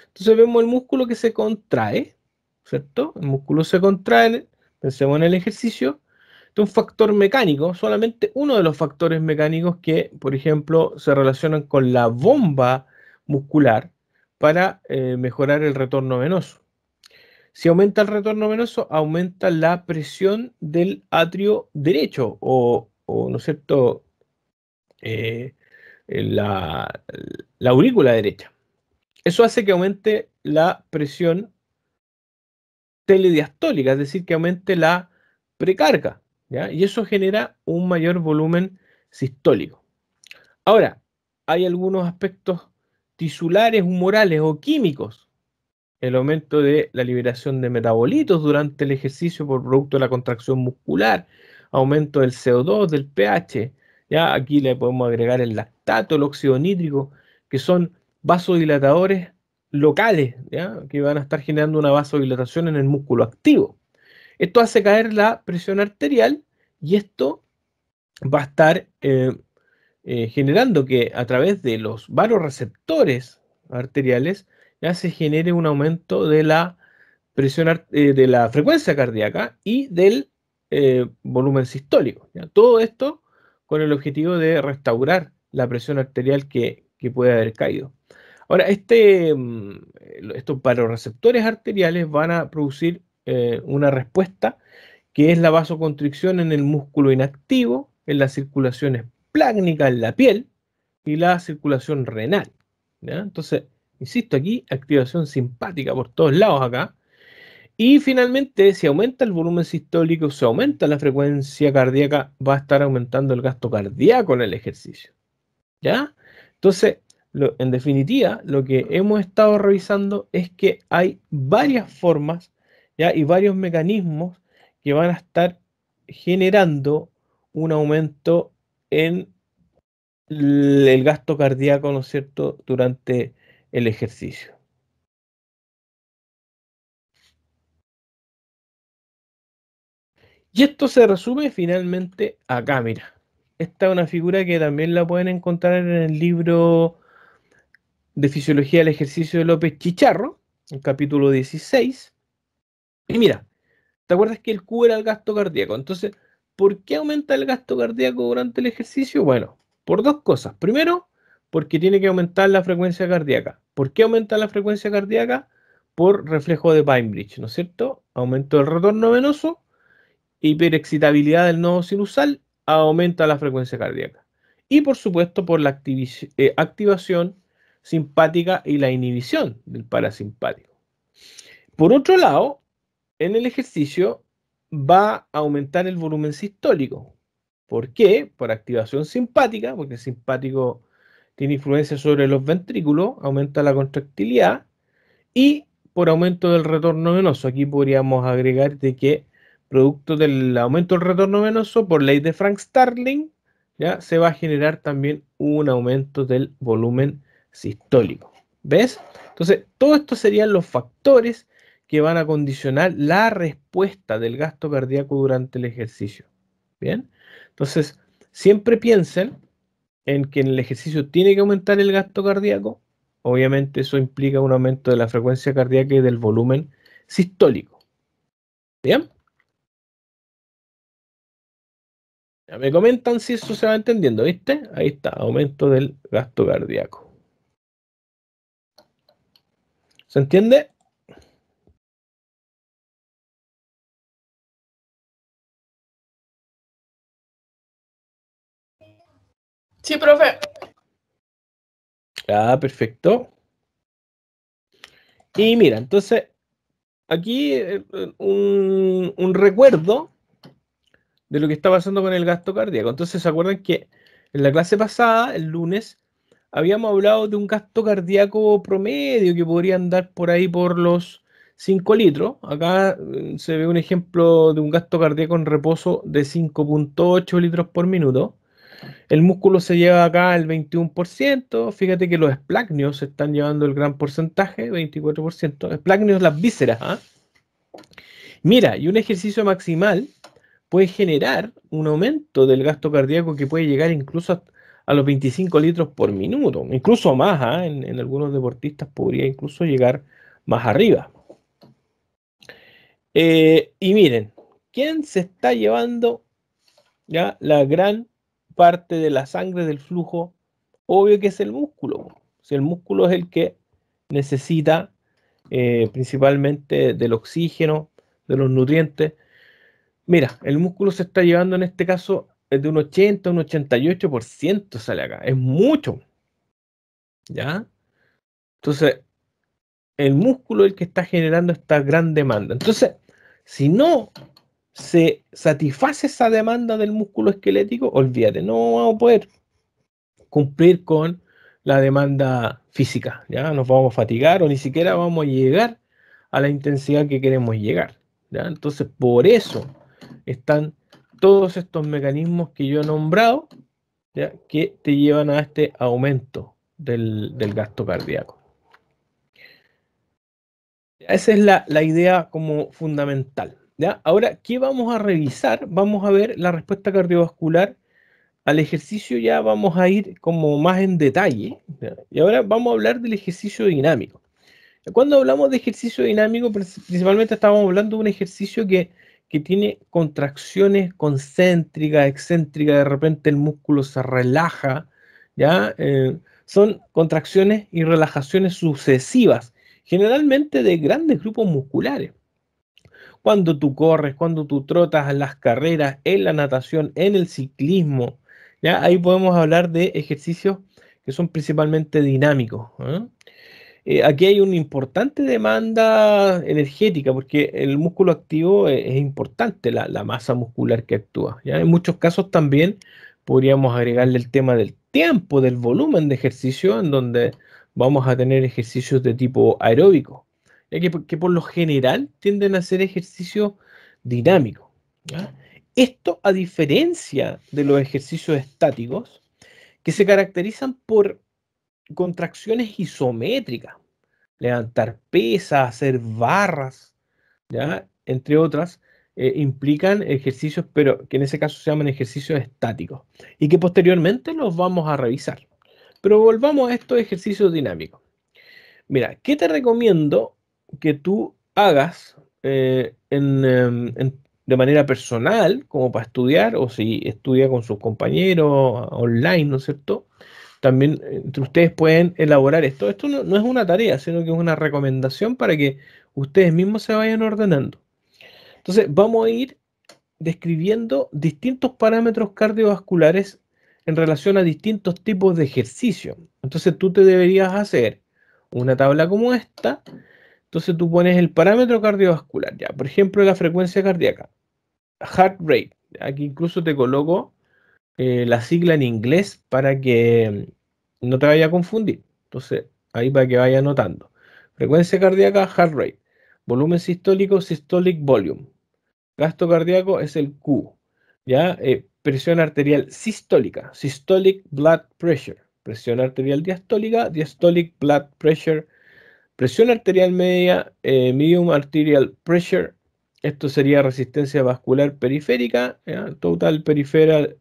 A: Entonces vemos el músculo que se contrae, ¿cierto? El músculo se contrae, pensemos en el ejercicio. Este es un factor mecánico, solamente uno de los factores mecánicos que, por ejemplo, se relacionan con la bomba muscular para mejorar el retorno venoso. Si aumenta el retorno venoso, aumenta la presión del atrio derecho o ¿no es cierto?, eh, la, la aurícula derecha. Eso hace que aumente la presión telediastólica, es decir, que aumente la precarga, ¿ya? Y eso genera un mayor volumen sistólico. Ahora, hay algunos aspectos tisulares, humorales o químicos el aumento de la liberación de metabolitos durante el ejercicio por producto de la contracción muscular, aumento del CO2, del pH. Ya aquí le podemos agregar el lactato, el óxido nítrico, que son vasodilatadores locales, ¿ya? Que van a estar generando una vasodilatación en el músculo activo. Esto hace caer la presión arterial y esto va a estar generando que a través de los vasoreceptores arteriales ya se genere un aumento de la de la frecuencia cardíaca y del volumen sistólico, ¿ya? Todo esto con el objetivo de restaurar la presión arterial que puede haber caído. Ahora, estos vasoreceptores arteriales van a producir una respuesta que es la vasoconstricción en el músculo inactivo, en la circulación esplácnica en la piel y la circulación renal, ¿ya? Entonces, insisto, aquí activación simpática por todos lados acá. Y finalmente, si aumenta el volumen sistólico, si aumenta la frecuencia cardíaca, va a estar aumentando el gasto cardíaco en el ejercicio, ¿ya? Entonces, en definitiva, lo que hemos estado revisando es que hay varias formas, ¿ya? Y varios mecanismos que van a estar generando un aumento en el gasto cardíaco, ¿no es cierto?, durante el ejercicio. Y esto se resume finalmente acá, mira. Esta es una figura que también la pueden encontrar en el libro de Fisiología del Ejercicio de López Chicharro, el capítulo 16. Y mira, ¿te acuerdas que el Q era el gasto cardíaco? Entonces, ¿por qué aumenta el gasto cardíaco durante el ejercicio? Bueno, por dos cosas. Primero, porque tiene que aumentar la frecuencia cardíaca. ¿Por qué aumenta la frecuencia cardíaca? Por reflejo de Bainbridge, ¿no es cierto? Aumento del retorno venoso, hiperexcitabilidad del nodo sinusal, aumenta la frecuencia cardíaca. Y por supuesto por la activación simpática y la inhibición del parasimpático. Por otro lado, en el ejercicio va a aumentar el volumen sistólico. ¿Por qué? Por activación simpática, porque el simpático tiene influencia sobre los ventrículos, aumenta la contractilidad, y por aumento del retorno venoso. Aquí podríamos agregar de que producto del aumento del retorno venoso, por ley de Frank-Starling, ya se va a generar también un aumento del volumen sistólico. ¿Ves? Entonces, todo esto serían los factores que van a condicionar la respuesta del gasto cardíaco durante el ejercicio. ¿Bien? Entonces, siempre piensen en que en el ejercicio tiene que aumentar el gasto cardíaco. Obviamente eso implica un aumento de la frecuencia cardíaca y del volumen sistólico. ¿Bien? Ya me comentan si eso se va entendiendo, ¿viste? Ahí está, aumento del gasto cardíaco. ¿Se entiende?
B: Sí, profe.
A: Ah, perfecto. Y mira, entonces, aquí un recuerdo de lo que está pasando con el gasto cardíaco. Entonces, ¿se acuerdan que en la clase pasada, el lunes, habíamos hablado de un gasto cardíaco promedio que podría andar por ahí por los 5 litros? Acá se ve un ejemplo de un gasto cardíaco en reposo de 5,8 litros por minuto. El músculo se lleva acá el 21%. Fíjate que los esplácneos se están llevando el gran porcentaje, 24%. Esplácneos, las vísceras, ¿ah? Mira, y un ejercicio maximal puede generar un aumento del gasto cardíaco que puede llegar incluso a los 25 litros por minuto, incluso más, ¿ah? En algunos deportistas podría incluso llegar más arriba. Y miren, ¿quién se está llevando ya la gran parte de la sangre del flujo? Obvio que es el músculo. Si el músculo es el que necesita principalmente del oxígeno, de los nutrientes. Mira, el músculo se está llevando en este caso de un 80 a un 88% sale acá. Es mucho. ¿Ya? Entonces, el músculo es el que está generando esta gran demanda. Entonces, si no se satisface esa demanda del músculo esquelético, olvídate, no vamos a poder cumplir con la demanda física. ¿Ya? Nos vamos a fatigar o ni siquiera vamos a llegar a la intensidad que queremos llegar, ¿ya? Entonces, por eso están todos estos mecanismos que yo he nombrado, ¿ya? Que te llevan a este aumento del gasto cardíaco. Esa es la idea como fundamental, ¿ya? Ahora, ¿qué vamos a revisar? Vamos a ver la respuesta cardiovascular al ejercicio, ya vamos a ir como más en detalle, ¿ya? Y ahora vamos a hablar del ejercicio dinámico. Cuando hablamos de ejercicio dinámico, principalmente estamos hablando de un ejercicio que tiene contracciones concéntricas, excéntricas, de repente el músculo se relaja, ¿ya? Son contracciones y relajaciones sucesivas, generalmente de grandes grupos musculares. Cuando tú corres, cuando tú trotas en las carreras, en la natación, en el ciclismo, ¿ya? Ahí podemos hablar de ejercicios que son principalmente dinámicos, ¿eh? Aquí hay una importante demanda energética porque el músculo activo es importante, la masa muscular que actúa, ¿ya? En muchos casos también podríamos agregarle el tema del tiempo, del volumen de ejercicio, en donde vamos a tener ejercicios de tipo aeróbico, ya que por lo general tienden a ser ejercicios dinámicos, ¿ya? Esto a diferencia de los ejercicios estáticos, que se caracterizan por contracciones isométricas, levantar pesas, hacer barras, ¿ya? Entre otras, implican ejercicios, pero que en ese caso se llaman ejercicios estáticos y que posteriormente los vamos a revisar. Pero volvamos a estos ejercicios dinámicos. Mira, ¿qué te recomiendo que tú hagas de manera personal, como para estudiar, o si estudia con sus compañeros online, ¿no es cierto? También entre ustedes pueden elaborar esto. Esto no es una tarea, sino que es una recomendación para que ustedes mismos se vayan ordenando. Entonces, vamos a ir describiendo distintos parámetros cardiovasculares en relación a distintos tipos de ejercicio. Entonces, tú te deberías hacer una tabla como esta. Entonces, tú pones el parámetro cardiovascular, ya. Por ejemplo, la frecuencia cardíaca, heart rate. Aquí incluso te coloco la sigla en inglés para que no te vaya a confundir. Entonces, ahí para que vaya anotando. Frecuencia cardíaca, heart rate. Volumen sistólico, systolic volume. Gasto cardíaco es el Q. ¿Ya? Presión arterial sistólica, systolic blood pressure. Presión arterial diastólica, diastolic blood pressure. Presión arterial media, medium arterial pressure. Esto sería resistencia vascular periférica, ¿ya? Total peripheral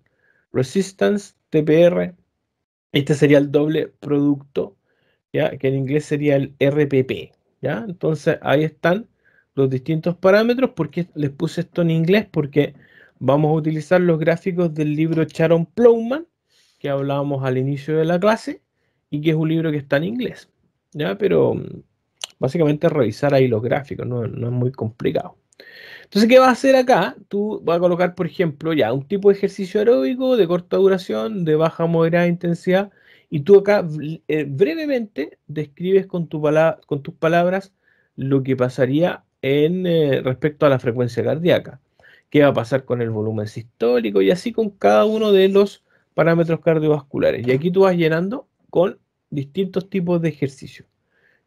A: resistance, TPR. Este sería el doble producto, ¿ya? Que en inglés sería el RPP, ¿ya? Entonces ahí están los distintos parámetros. ¿Por qué les puse esto en inglés? Porque vamos a utilizar los gráficos del libro Sharon Plowman, que hablábamos al inicio de la clase, y que es un libro que está en inglés, ¿ya? Pero básicamente revisar ahí los gráficos, no es muy complicado. Entonces, ¿qué vas a hacer acá? Tú vas a colocar, por ejemplo, ya un tipo de ejercicio aeróbico de corta duración, de baja a moderada intensidad, y tú acá brevemente describes con tus palabras lo que pasaría respecto a la frecuencia cardíaca, qué va a pasar con el volumen sistólico y así con cada uno de los parámetros cardiovasculares. Y aquí tú vas llenando con distintos tipos de ejercicios,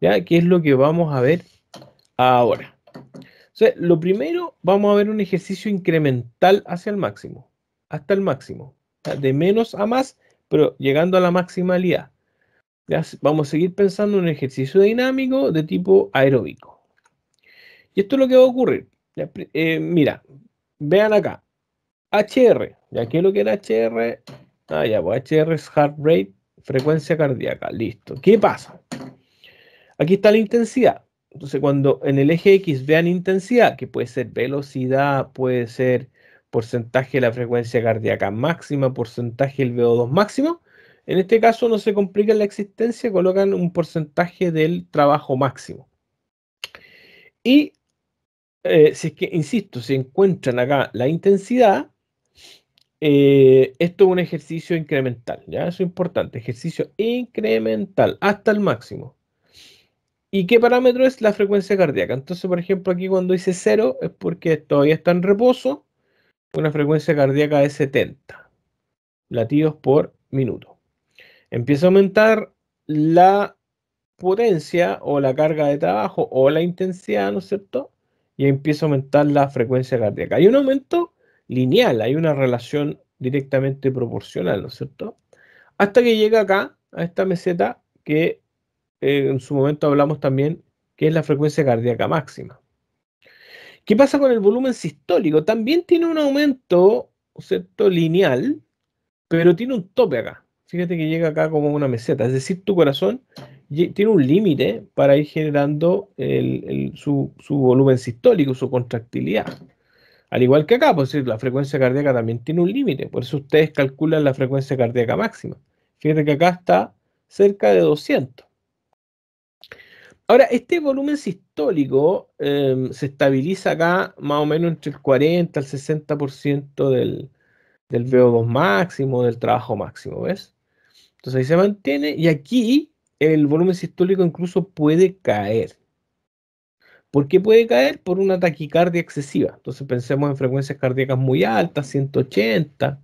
A: ¿ya? ¿Qué es lo que vamos a ver ahora? O sea, lo primero, vamos a ver un ejercicio incremental hacia el máximo, hasta el máximo, ¿ya? De menos a más, pero llegando a la maximalidad. ¿Ya? Vamos a seguir pensando en un ejercicio dinámico de tipo aeróbico. Y esto es lo que va a ocurrir. ¿Ya? Mira, vean acá, HR, ¿ya? ¿Qué es lo que era HR? Ah, ya, pues HR es heart rate, frecuencia cardíaca, listo. ¿Qué pasa? Aquí está la intensidad. Entonces, cuando en el eje X vean intensidad, que puede ser velocidad, puede ser porcentaje de la frecuencia cardíaca máxima, porcentaje del VO2 máximo, en este caso no se complica la existencia, colocan un porcentaje del trabajo máximo. Y si es que, insisto, si encuentran acá la intensidad, esto es un ejercicio incremental, ¿ya? Eso es importante, ejercicio incremental hasta el máximo. ¿Y qué parámetro es la frecuencia cardíaca? Entonces, por ejemplo, aquí cuando dice 0 es porque todavía está en reposo, una frecuencia cardíaca de 70 latidos por minuto. Empieza a aumentar la potencia o la carga de trabajo o la intensidad, ¿no es cierto? Y empieza a aumentar la frecuencia cardíaca. Hay un aumento lineal, hay una relación directamente proporcional, ¿no es cierto? Hasta que llega acá, a esta meseta, que en su momento hablamos también, que es la frecuencia cardíaca máxima. ¿Qué pasa con el volumen sistólico? También tiene un aumento, ¿no es cierto?, lineal, pero tiene un tope acá. Fíjate que llega acá como una meseta, es decir, tu corazón tiene un límite para ir generando su volumen sistólico, su contractilidad. Al igual que acá, pues la frecuencia cardíaca también tiene un límite, por eso ustedes calculan la frecuencia cardíaca máxima. Fíjate que acá está cerca de 200. Ahora, este volumen sistólico se estabiliza acá más o menos entre el 40 al 60% del VO2 máximo, del trabajo máximo, ¿ves? Entonces ahí se mantiene y aquí el volumen sistólico incluso puede caer. ¿Por qué puede caer? Por una taquicardia excesiva. Entonces pensemos en frecuencias cardíacas muy altas, 180,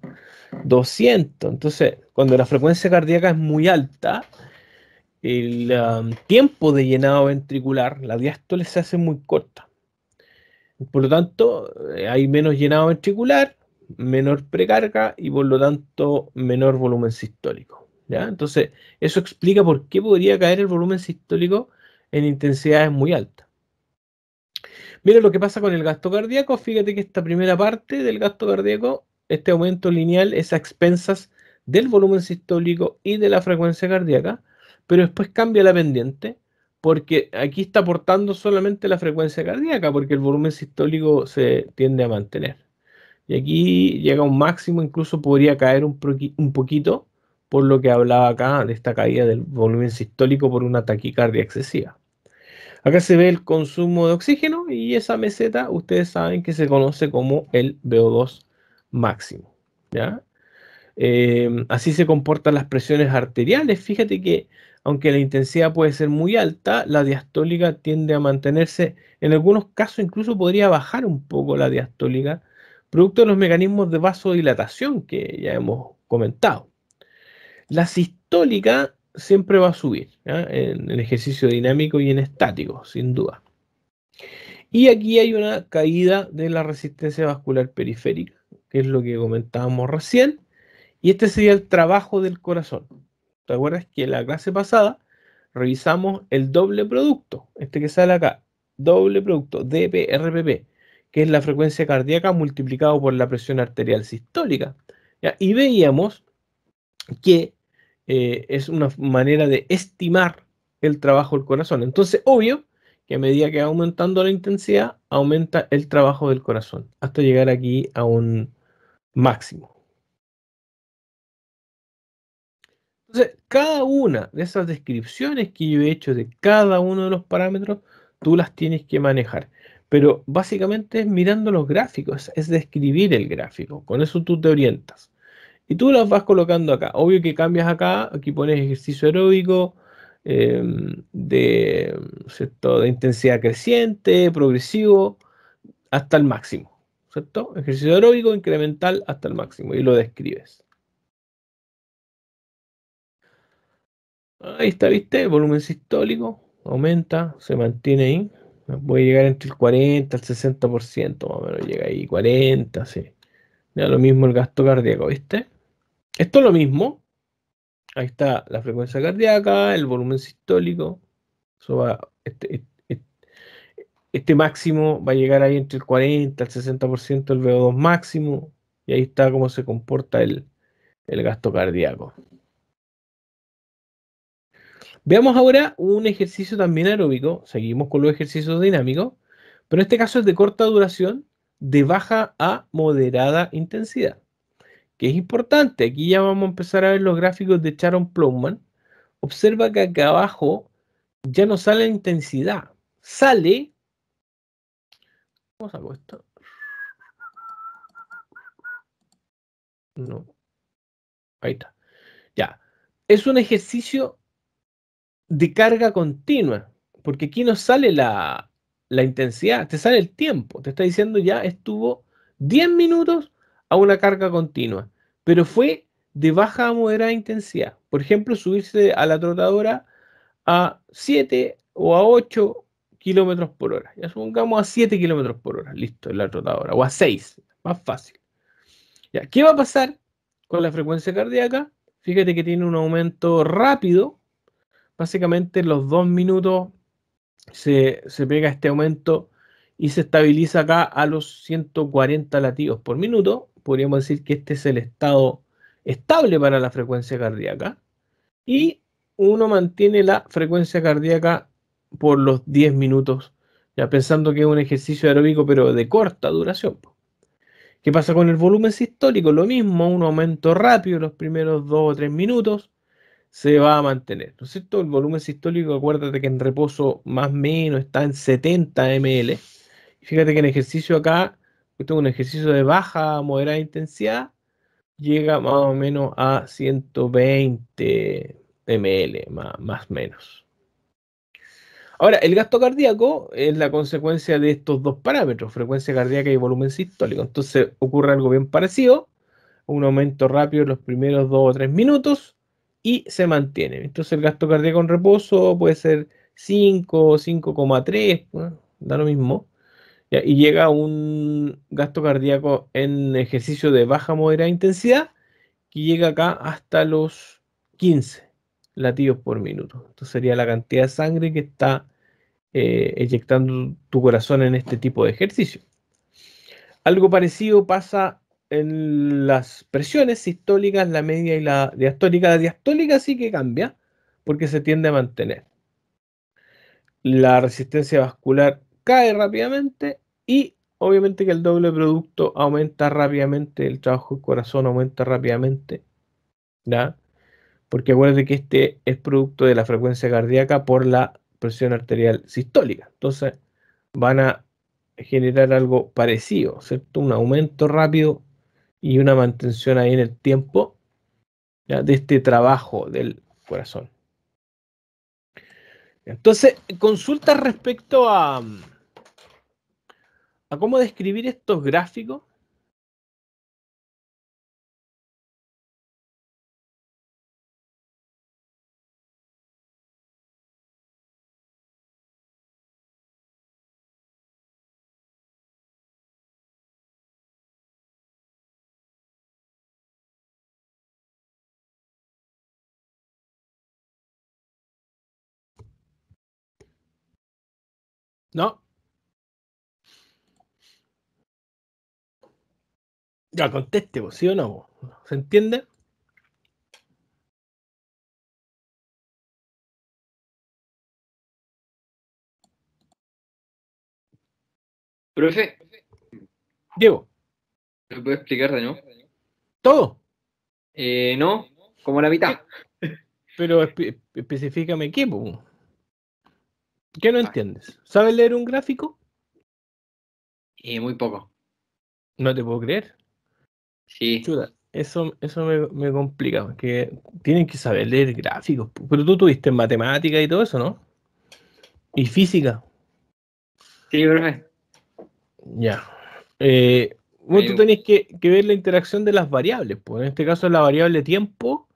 A: 200. Entonces, cuando la frecuencia cardíaca es muy alta, el tiempo de llenado ventricular, la diástole se hace muy corta. Por lo tanto, hay menos llenado ventricular, menor precarga y por lo tanto menor volumen sistólico. ¿Ya? Entonces, eso explica por qué podría caer el volumen sistólico en intensidades muy altas. Mira lo que pasa con el gasto cardíaco. Fíjate que esta primera parte del gasto cardíaco, este aumento lineal es a expensas del volumen sistólico y de la frecuencia cardíaca, pero después cambia la pendiente porque aquí está aportando solamente la frecuencia cardíaca porque el volumen sistólico se tiende a mantener. Y aquí llega a un máximo, incluso podría caer un poquito por lo que hablaba acá de esta caída del volumen sistólico por una taquicardia excesiva. Acá se ve el consumo de oxígeno y esa meseta ustedes saben que se conoce como el VO2 máximo. ¿Ya? Así se comportan las presiones arteriales. Fíjate que aunque la intensidad puede ser muy alta, la diastólica tiende a mantenerse. En algunos casos incluso podría bajar un poco la diastólica, producto de los mecanismos de vasodilatación que ya hemos comentado. La sistólica siempre va a subir, ¿ya? En el ejercicio dinámico y en estático, sin duda. Y aquí hay una caída de la resistencia vascular periférica, que es lo que comentábamos recién, y este sería el trabajo del corazón. ¿Te acuerdas que en la clase pasada revisamos el doble producto, este que sale acá, doble producto, DPRPP, que es la frecuencia cardíaca multiplicado por la presión arterial sistólica? ¿Ya? Y veíamos que es una manera de estimar el trabajo del corazón. Entonces, obvio que a medida que va aumentando la intensidad, aumenta el trabajo del corazón, hasta llegar aquí a un máximo. Entonces, cada una de esas descripciones que yo he hecho de cada uno de los parámetros, tú las tienes que manejar. Pero básicamente es mirando los gráficos, es describir el gráfico. Con eso tú te orientas. Y tú las vas colocando acá. Obvio que cambias acá, aquí pones ejercicio aeróbico ¿cierto?, de intensidad creciente, progresivo, hasta el máximo, ¿cierto? Ejercicio aeróbico incremental hasta el máximo y lo describes. Ahí está, ¿viste? El volumen sistólico aumenta, se mantiene ahí. Puede llegar entre el 40 al 60%, más o menos llega ahí, 40, sí. Ya lo mismo el gasto cardíaco, ¿viste? Esto es lo mismo. Ahí está la frecuencia cardíaca, el volumen sistólico. Eso va, este máximo va a llegar ahí entre el 40 al 60% del VO2 máximo. Y ahí está cómo se comporta el gasto cardíaco. Veamos ahora un ejercicio también aeróbico. Seguimos con los ejercicios dinámicos, pero en este caso es de corta duración, de baja a moderada intensidad. Que es importante, aquí ya vamos a empezar a ver los gráficos de Sharon Plowman. Observa que acá abajo ya no sale la intensidad, sale... ¿Cómo saco esto? No, ahí está. Ya, es un ejercicio de carga continua, porque aquí no sale la intensidad, te sale el tiempo, te está diciendo ya estuvo 10 minutos a una carga continua, pero fue de baja a moderada intensidad. Por ejemplo, subirse a la trotadora a 7 o a 8 kilómetros por hora. Ya supongamos a 7 kilómetros por hora. Listo, en la trotadora. O a 6. Más fácil. Ya, ¿qué va a pasar con la frecuencia cardíaca? Fíjate que tiene un aumento rápido. Básicamente en los 2 minutos se pega este aumento y se estabiliza acá a los 140 latidos por minuto. Podríamos decir que este es el estado estable para la frecuencia cardíaca. Y uno mantiene la frecuencia cardíaca por los 10 minutos, ya pensando que es un ejercicio aeróbico pero de corta duración. ¿Qué pasa con el volumen sistólico? Lo mismo, un aumento rápido en los primeros 2 o 3 minutos se va a mantener, ¿no es cierto? El volumen sistólico, acuérdate que en reposo más o menos está en 70 ml. Fíjate que en ejercicio acá, esto es un ejercicio de baja a moderada intensidad, llega más o menos a 120 ml, más o menos. Ahora, el gasto cardíaco es la consecuencia de estos dos parámetros, frecuencia cardíaca y volumen sistólico. Entonces ocurre algo bien parecido, un aumento rápido en los primeros 2 o 3 minutos y se mantiene. Entonces el gasto cardíaco en reposo puede ser 5, 5,3, bueno, da lo mismo. Ya, y llega a un gasto cardíaco en ejercicio de baja a moderada intensidad que llega acá hasta los 15 latidos por minuto. Esto sería la cantidad de sangre que está eyectando tu corazón en este tipo de ejercicio. Algo parecido pasa en las presiones sistólicas, la media y la diastólica. La diastólica sí que cambia porque se tiende a mantener. La resistencia vascular cae rápidamente y obviamente que el doble producto aumenta rápidamente, el trabajo del corazón aumenta rápidamente, ¿ya? Porque acuérdate que este es producto de la frecuencia cardíaca por la presión arterial sistólica. Entonces van a generar algo parecido, ¿cierto? Un aumento rápido y una mantención ahí en el tiempo, ¿ya? De este trabajo del corazón. Entonces, consulta respecto a cómo describir estos gráficos. ¿No? Ya conteste, ¿sí o no? ¿Se entiende?
C: Profe,
A: Diego,
C: ¿me puede explicar de nuevo?
A: ¿todo?
C: No, como la mitad.
A: ¿Qué? Pero específicame qué, po. ¿Qué no entiendes? ¿Sabes leer un gráfico?
C: Muy poco.
A: No te puedo creer.
C: Sí,
A: Chuta, eso me complica, porque tienen que saber leer gráficos, po. Pero tú tuviste matemática y todo eso, ¿no? Y física.
C: sí, profe.
A: Ya. Bueno, tú
C: Ahí-
A: tenés que ver la interacción de las variables, pues en este caso la variable tiempo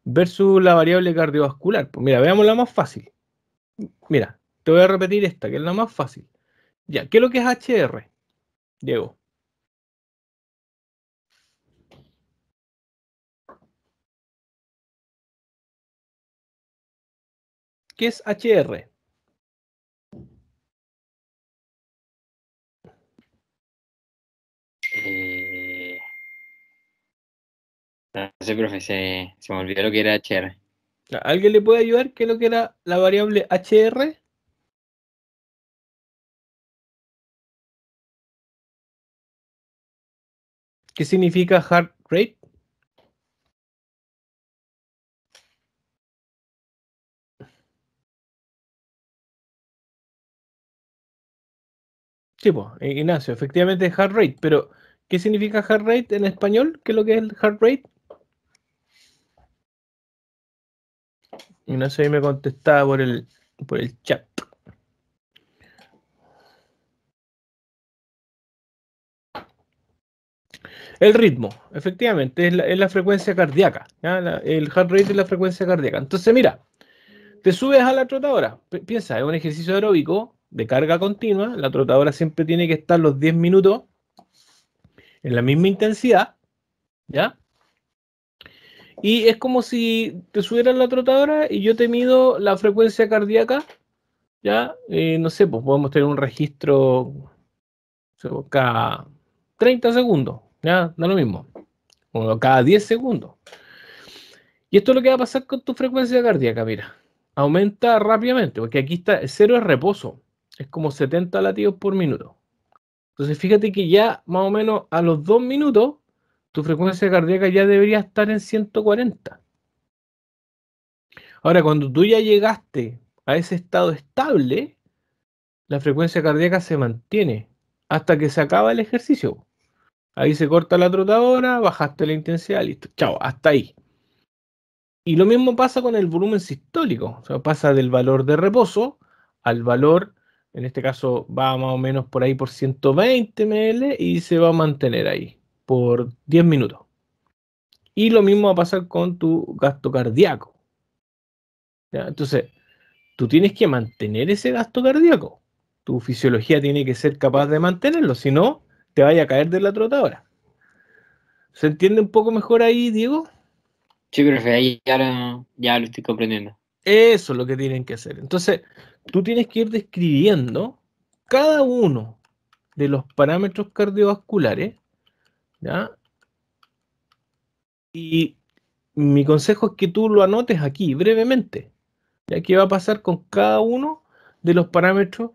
A: versus la variable cardiovascular. Pues mira, veamos la más fácil. Mira, te voy a repetir esta, que es la más fácil. Ya, ¿qué es lo que es HR, Diego? ¿Qué es HR?
C: eh, no sé, profe, se me olvidó lo que era HR.
A: ¿Alguien le puede ayudar? ¿Qué es lo que era la variable HR? ¿Qué significa heart rate? Sí, pues, Ignacio, efectivamente es heart rate, pero ¿qué significa heart rate en español? ¿Qué es lo que es el heart rate? Ignacio ahí me contestaba por el chat. El ritmo, efectivamente, es la frecuencia cardíaca, ¿ya? El heart rate es la frecuencia cardíaca. Entonces, mira, Te subes a la trotadora. Piensa, es un ejercicio aeróbico de carga continua. La trotadora siempre tiene que estar los 10 minutos en la misma intensidad, ¿ya? Y es como si te subieras a la trotadora y yo te mido la frecuencia cardíaca, ¿ya? No sé, pues podemos tener un registro, no sé, pues, cada 30 segundos, ¿ya? Da lo mismo. O cada 10 segundos. Y esto es lo que va a pasar con tu frecuencia cardíaca, mira. Aumenta rápidamente, porque aquí está, cero es reposo. Es como 70 latidos por minuto. Entonces fíjate que ya más o menos a los 2 minutos, tu frecuencia cardíaca ya debería estar en 140. Ahora, cuando tú ya llegaste a ese estado estable, la frecuencia cardíaca se mantiene hasta que se acaba el ejercicio. Ahí se corta la trotadora, bajaste la intensidad, listo. Chao, hasta ahí. Y lo mismo pasa con el volumen sistólico, o sea, pasa del valor de reposo al valor, en este caso va más o menos por ahí por 120 ml y se va a mantener ahí por 10 minutos. Y lo mismo va a pasar con tu gasto cardíaco, ¿ya? Entonces, tú tienes que mantener ese gasto cardíaco. Tu fisiología tiene que ser capaz de mantenerlo, si no, te vaya a caer de la trotadora. ¿Se entiende un poco mejor ahí, Diego?
C: Sí, profe, ahí ya lo estoy comprendiendo.
A: Eso es lo que tienen que hacer. Entonces, tú tienes que ir describiendo cada uno de los parámetros cardiovasculares, ¿ya? Y mi consejo es que tú lo anotes aquí brevemente, ya que va a pasar con cada uno de los parámetros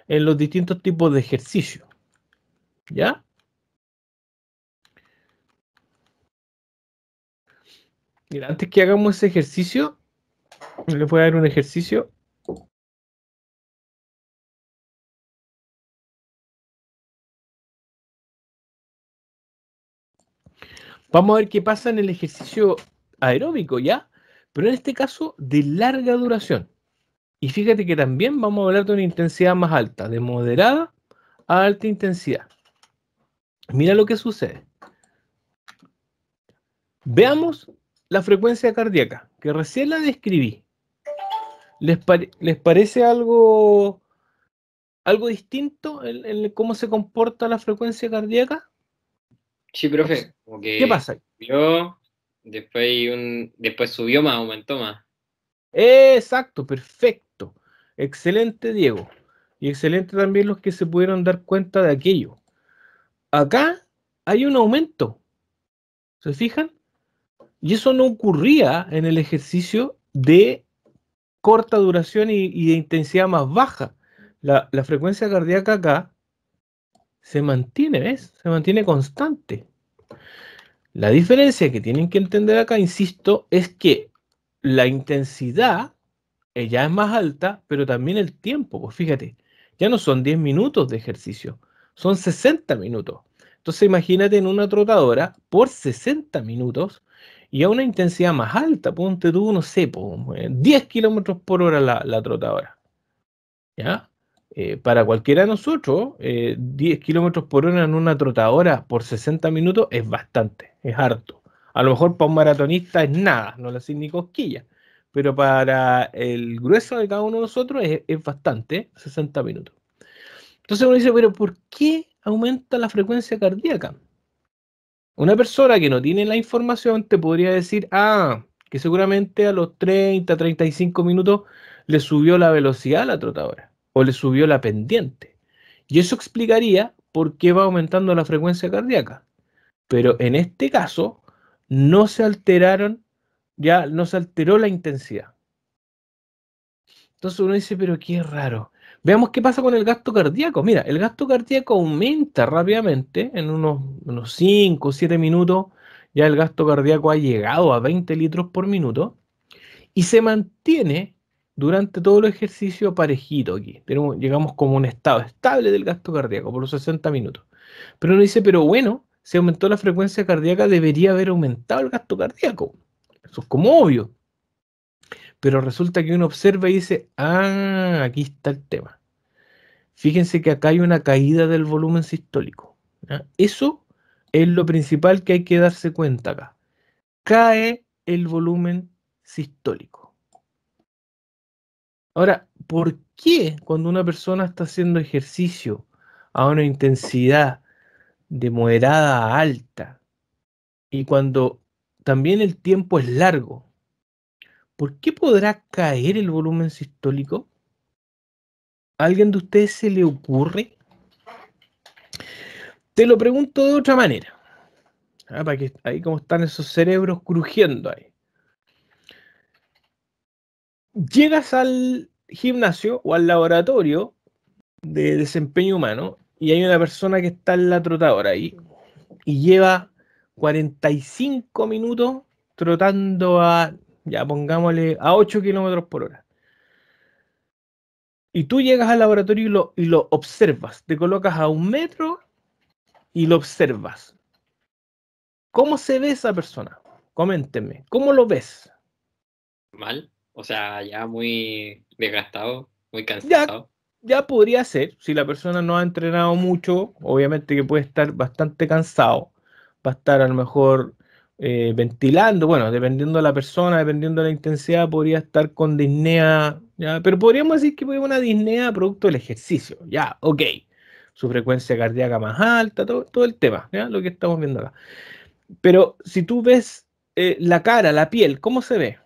A: en los distintos tipos de ejercicio, ¿ya? Mira, antes que hagamos ese ejercicio, les voy a dar un ejercicio. Vamos a ver qué pasa en el ejercicio aeróbico, ¿ya? Pero en este caso, de larga duración. Y fíjate que también vamos a hablar de una intensidad más alta, de moderada a alta intensidad. Mira lo que sucede. Veamos la frecuencia cardíaca, que recién la describí. ¿Les parece algo distinto en cómo se comporta la frecuencia cardíaca?
C: Sí, profe, como
A: ¿Qué
C: que
A: pasa?
C: subió, después subió más, aumentó más.
A: Exacto, perfecto. Excelente, Diego. Y excelente también los que se pudieron dar cuenta de aquello. Acá hay un aumento. ¿Se fijan? Y eso no ocurría en el ejercicio de corta duración y de intensidad más baja. La frecuencia cardíaca acá se mantiene, ¿ves? Se mantiene constante. La diferencia que tienen que entender acá, insisto, es que la intensidad ya es más alta, pero también el tiempo. Pues fíjate, ya no son 10 minutos de ejercicio, son 60 minutos. Entonces imagínate en una trotadora por 60 minutos y a una intensidad más alta, ponte tú, no sé, 10 kilómetros por hora la trotadora. ¿Ya? Para cualquiera de nosotros, 10 kilómetros por hora en una trotadora por 60 minutos es bastante, es harto. A lo mejor para un maratonista es nada, no le hacen ni cosquillas, pero para el grueso de cada uno de nosotros es bastante, 60 minutos. Entonces uno dice, pero ¿por qué aumenta la frecuencia cardíaca? Una persona que no tiene la información te podría decir, que seguramente a los 30, 35 minutos le subió la velocidad a la trotadora o le subió la pendiente. Y eso explicaría por qué va aumentando la frecuencia cardíaca. Pero en este caso no se alteraron, ya no se alteró la intensidad. Entonces uno dice, pero qué raro. Veamos qué pasa con el gasto cardíaco. Mira, el gasto cardíaco aumenta rápidamente en unos 5 o 7 minutos. Ya el gasto cardíaco ha llegado a 20 litros por minuto y se mantiene durante todo el ejercicio parejito aquí. Llegamos como a un estado estable del gasto cardíaco por los 60 minutos. Pero uno dice, pero bueno, si aumentó la frecuencia cardíaca, debería haber aumentado el gasto cardíaco. Eso es como obvio. Pero resulta que uno observa y dice, aquí está el tema. Fíjense que acá hay una caída del volumen sistólico, ¿ya? Eso es lo principal que hay que darse cuenta acá. Cae el volumen sistólico. Ahora, ¿por qué cuando una persona está haciendo ejercicio a una intensidad de moderada a alta y cuando también el tiempo es largo, ¿por qué podrá caer el volumen sistólico? ¿A alguien de ustedes se le ocurre? Te lo pregunto de otra manera, para que ahí como están esos cerebros crujiendo ahí. Llegas al gimnasio o al laboratorio de desempeño humano y hay una persona que está en la trotadora ahí y lleva 45 minutos trotando a, ya pongámosle, a 8 kilómetros por hora. Y tú llegas al laboratorio y lo observas, te colocas a 1 metro y lo observas. ¿Cómo se ve esa persona? Coméntenme, ¿cómo lo ves?
C: Mal, o sea, ya muy desgastado, muy
A: Ya,
C: cansado.
A: ya podría ser, si la persona no ha entrenado mucho, obviamente que puede estar bastante cansado, va a estar a lo mejor ventilando, bueno, dependiendo de la persona, dependiendo de la intensidad, podría estar con disnea, ¿ya? Pero podríamos decir que puede una disnea producto del ejercicio, ya, ok, su frecuencia cardíaca más alta, todo el tema, ¿ya? Lo que estamos viendo acá. Pero si tú ves la cara, la piel, ¿cómo se ve?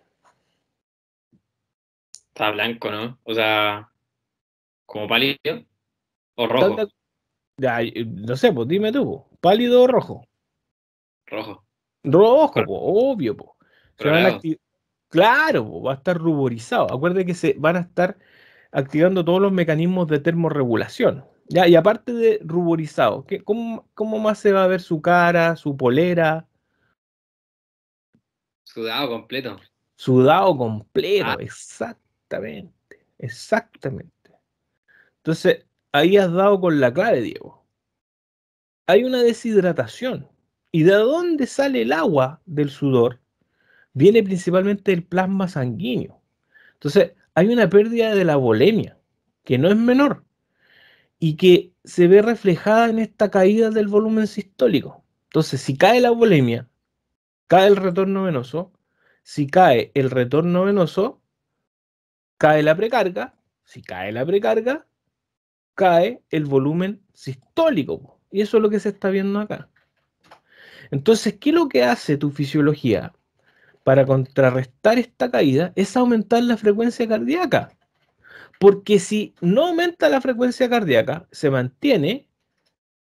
C: Está blanco, ¿no? O sea, como pálido o
A: ¿Estás de
C: rojo,
A: Ya, no sé, pues dime tú, po, ¿pálido o rojo?
C: rojo,
A: Rojo, po, obvio, po. Se van a
C: colorado.
A: activar. Claro, po, va a estar ruborizado. Acuérdate que se van a estar activando todos los mecanismos de termorregulación. Ya, y aparte de ruborizado, ¿cómo más se va a ver su cara, su polera?
C: Sudado completo.
A: Sudado completo,
C: Ah,
A: exactamente, exactamente. Entonces, ahí has dado con la clave, Diego. Hay una deshidratación. ¿Y de dónde sale el agua del sudor? Viene principalmente del plasma sanguíneo. Entonces, hay una pérdida de la volemia, que no es menor, y que se ve reflejada en esta caída del volumen sistólico. Entonces, si cae la volemia, cae el retorno venoso. Si cae el retorno venoso, cae la precarga. Si cae la precarga, cae el volumen sistólico. Y eso es lo que se está viendo acá. Entonces, ¿qué es lo que hace tu fisiología para contrarrestar esta caída? Es aumentar la frecuencia cardíaca. Porque si no aumenta la frecuencia cardíaca, se mantiene,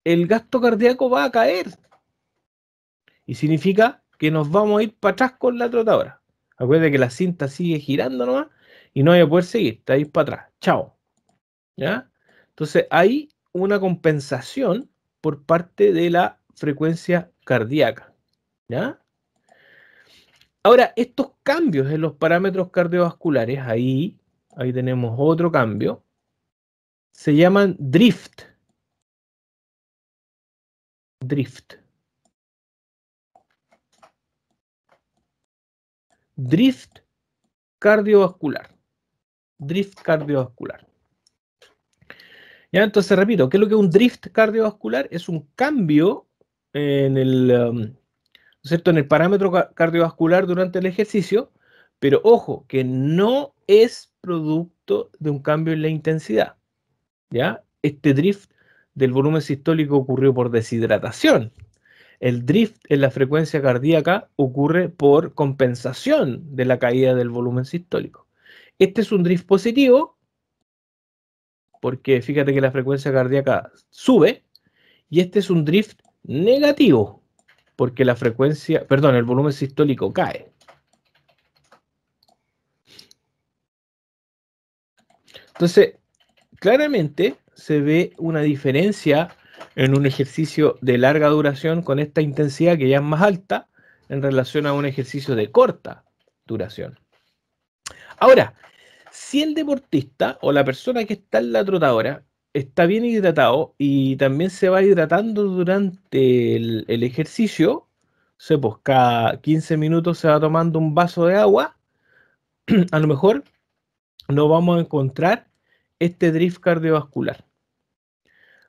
A: el gasto cardíaco va a caer. Y significa que nos vamos a ir para atrás con la trotadora. Acuérdate que la cinta sigue girando nomás y no voy a poder seguir, te vais para atrás. Chao. ¿Ya? Entonces hay una compensación por parte de la frecuencia cardíaca. ¿Ya? Ahora, estos cambios en los parámetros cardiovasculares, ahí tenemos otro cambio, se llaman drift. Drift. Drift cardiovascular. Drift cardiovascular. Ya, entonces repito, ¿qué es lo que es un drift cardiovascular? Es un cambio en ¿no es cierto? En el parámetro cardiovascular durante el ejercicio, pero ojo, que no es producto de un cambio en la intensidad. ¿Ya? Este drift del volumen sistólico ocurrió por deshidratación. El drift en la frecuencia cardíaca ocurre por compensación de la caída del volumen sistólico. Este es un drift positivo porque fíjate que la frecuencia cardíaca sube y este es un drift negativo porque la frecuencia, perdón, el volumen sistólico cae. Entonces, claramente se ve una diferencia en un ejercicio de larga duración con esta intensidad que ya es más alta en relación a un ejercicio de corta duración. Ahora, si el deportista o la persona que está en la trotadora está bien hidratado y también se va hidratando durante el ejercicio, sé, pues cada 15 minutos se va tomando un vaso de agua, a lo mejor no vamos a encontrar este drift cardiovascular.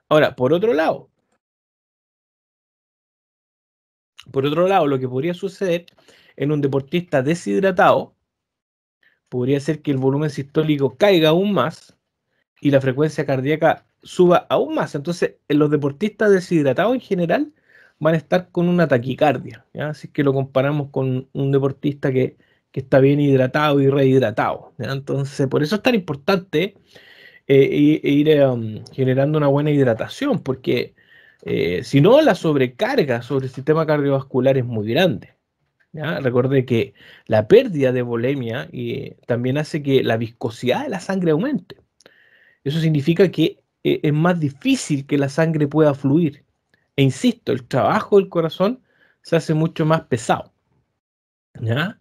A: Ahora, por otro lado, lo que podría suceder en un deportista deshidratado, podría ser que el volumen sistólico caiga aún más y la frecuencia cardíaca suba aún más. Entonces, los deportistas deshidratados en general van a estar con una taquicardia, ¿ya? Así que lo comparamos con un deportista que está bien hidratado y rehidratado, ¿ya? Entonces, por eso es tan importante ir generando una buena hidratación, porque si no, la sobrecarga sobre el sistema cardiovascular es muy grande, ¿ya? Recuerde que la pérdida de volemia también hace que la viscosidad de la sangre aumente. Eso significa que es más difícil que la sangre pueda fluir. E insisto, el trabajo del corazón se hace mucho más pesado, ¿ya?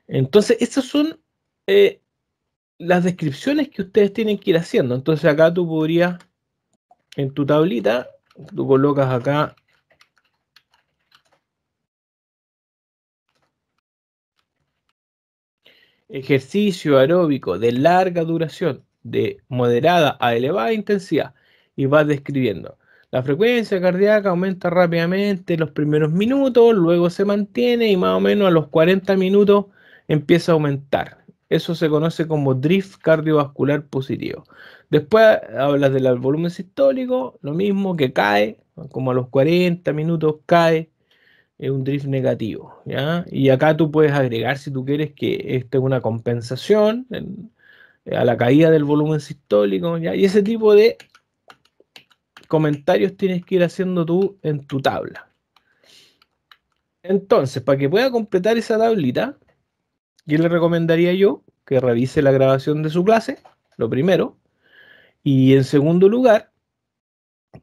A: Entonces, esas son eh, las descripciones que ustedes tienen que ir haciendo. Entonces, acá tú podrías, en tu tablita, tú colocas acá ejercicio aeróbico de larga duración, de moderada a elevada intensidad, y vas describiendo. La frecuencia cardíaca aumenta rápidamente en los primeros minutos, luego se mantiene y más o menos a los 40 minutos empieza a aumentar. Eso se conoce como drift cardiovascular positivo. Después hablas del volumen sistólico, lo mismo que cae, como a los 40 minutos cae, es un drift negativo, ¿ya? Y acá tú puedes agregar, si tú quieres, que esta es una compensación a la caída del volumen sistólico, ¿ya? Y ese tipo de comentarios tienes que ir haciendo tú en tu tabla. Entonces, para que pueda completar esa tablita, ¿qué le recomendaría yo? Que revise la grabación de su clase, lo primero, y en segundo lugar,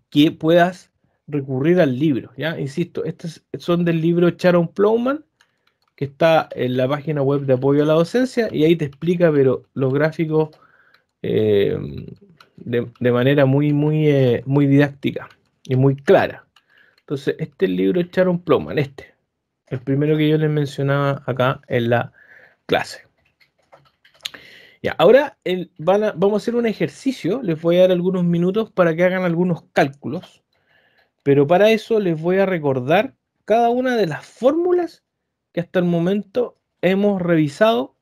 A: que puedas recurrir al libro, ¿ya? Insisto, estos son del libro Sharon Plowman, que está en la página web de apoyo a la docencia, y ahí te explica, pero los gráficos eh, de manera muy didáctica y muy clara. Entonces, este es el libro de Sharon Plowman, el primero que yo les mencionaba acá en la clase. Ya, ahora vamos a hacer un ejercicio, les voy a dar algunos minutos para que hagan algunos cálculos, pero para eso les voy a recordar cada una de las fórmulas que hasta el momento hemos revisado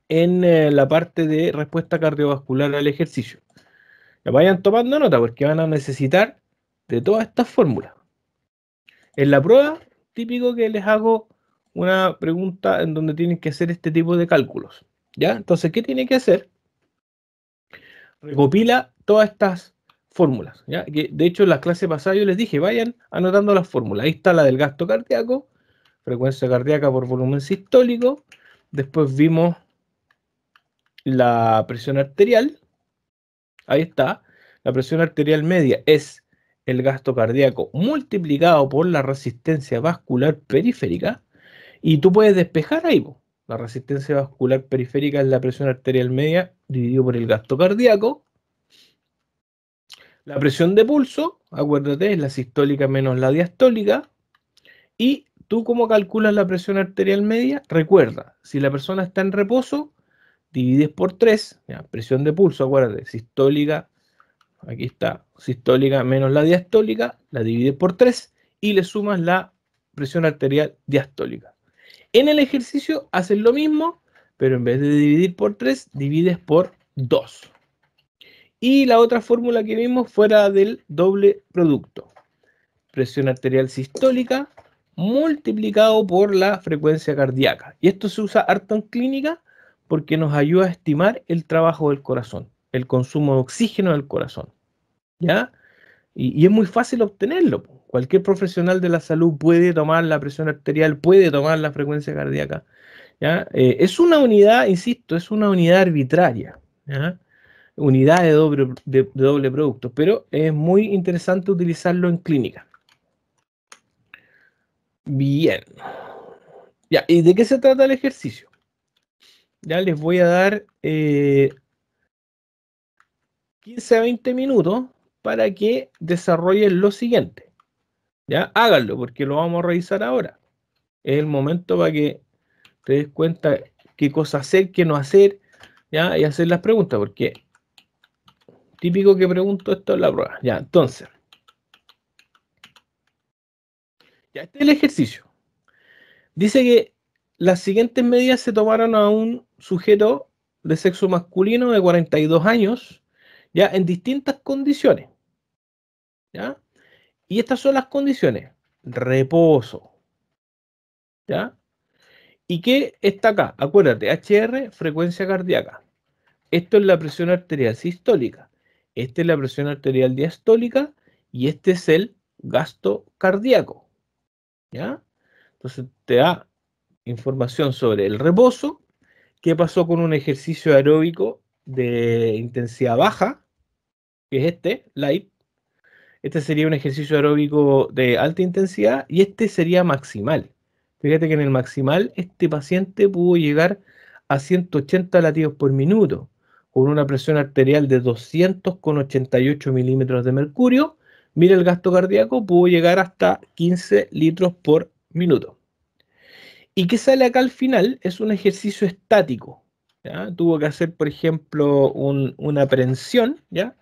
A: en la parte de respuesta cardiovascular al ejercicio. Ya vayan tomando nota porque van a necesitar de todas estas fórmulas. En la prueba, típico que les hago una pregunta en donde tienen que hacer este tipo de cálculos, ¿ya? Entonces, ¿qué tiene que hacer? Recopila todas estas fórmulas, ¿ya? Que de hecho en la clase pasada yo les dije, vayan anotando las fórmulas. Ahí está la del gasto cardíaco, frecuencia cardíaca por volumen sistólico. Después vimos la presión arterial. Ahí está. La presión arterial media es el gasto cardíaco multiplicado por la resistencia vascular periférica. Y tú puedes despejar ahí, po. La resistencia vascular periférica es la presión arterial media dividido por el gasto cardíaco. La presión de pulso, acuérdate, es la sistólica menos la diastólica. Y tú, ¿cómo calculas la presión arterial media? Recuerda, si la persona está en reposo, divides por 3, ya, presión de pulso, acuérdate, sistólica, aquí está, sistólica menos la diastólica, la divides por 3 y le sumas la presión arterial diastólica. En el ejercicio haces lo mismo, pero en vez de dividir por 3, divides por 2. Y la otra fórmula que vimos fuera del doble producto. Presión arterial sistólica multiplicado por la frecuencia cardíaca. Y esto se usa harto en clínica porque nos ayuda a estimar el trabajo del corazón, el consumo de oxígeno del corazón, ¿ya? Y es muy fácil obtenerlo. Cualquier profesional de la salud puede tomar la presión arterial, puede tomar la frecuencia cardíaca, ¿ya? Es una unidad, insisto, es una unidad arbitraria, ¿ya? Unidad de doble producto, pero es muy interesante utilizarlo en clínica. Bien. Ya, ¿y de qué se trata el ejercicio? Ya les voy a dar 15 a 20 minutos para que desarrollen lo siguiente. Ya, háganlo porque lo vamos a revisar ahora. Es el momento para que te des cuenta qué cosa hacer, qué no hacer, ya, y hacer las preguntas, porque típico que pregunto esto en la prueba. Ya, entonces, ya este es el ejercicio. Dice que las siguientes medidas se tomaron a un sujeto de sexo masculino de 42 años, ya en distintas condiciones, ¿ya? Y estas son las condiciones: reposo, ¿ya? ¿Y qué está acá? Acuérdate, HR, frecuencia cardíaca. Esto es la presión arterial sistólica. Esta es la presión arterial diastólica y este es el gasto cardíaco, ¿ya? Entonces te da información sobre el reposo, qué pasó con un ejercicio aeróbico de intensidad baja, que es este, light. Este sería un ejercicio aeróbico de alta intensidad y este sería maximal. Fíjate que en el maximal este paciente pudo llegar a 180 latidos por minuto, con una presión arterial de 200,88 milímetros de mercurio. Mira, el gasto cardíaco pudo llegar hasta 15 litros por minuto. ¿Y qué sale acá al final? Es un ejercicio estático, ¿ya? Tuvo que hacer, por ejemplo, una aprensión, ¿ya?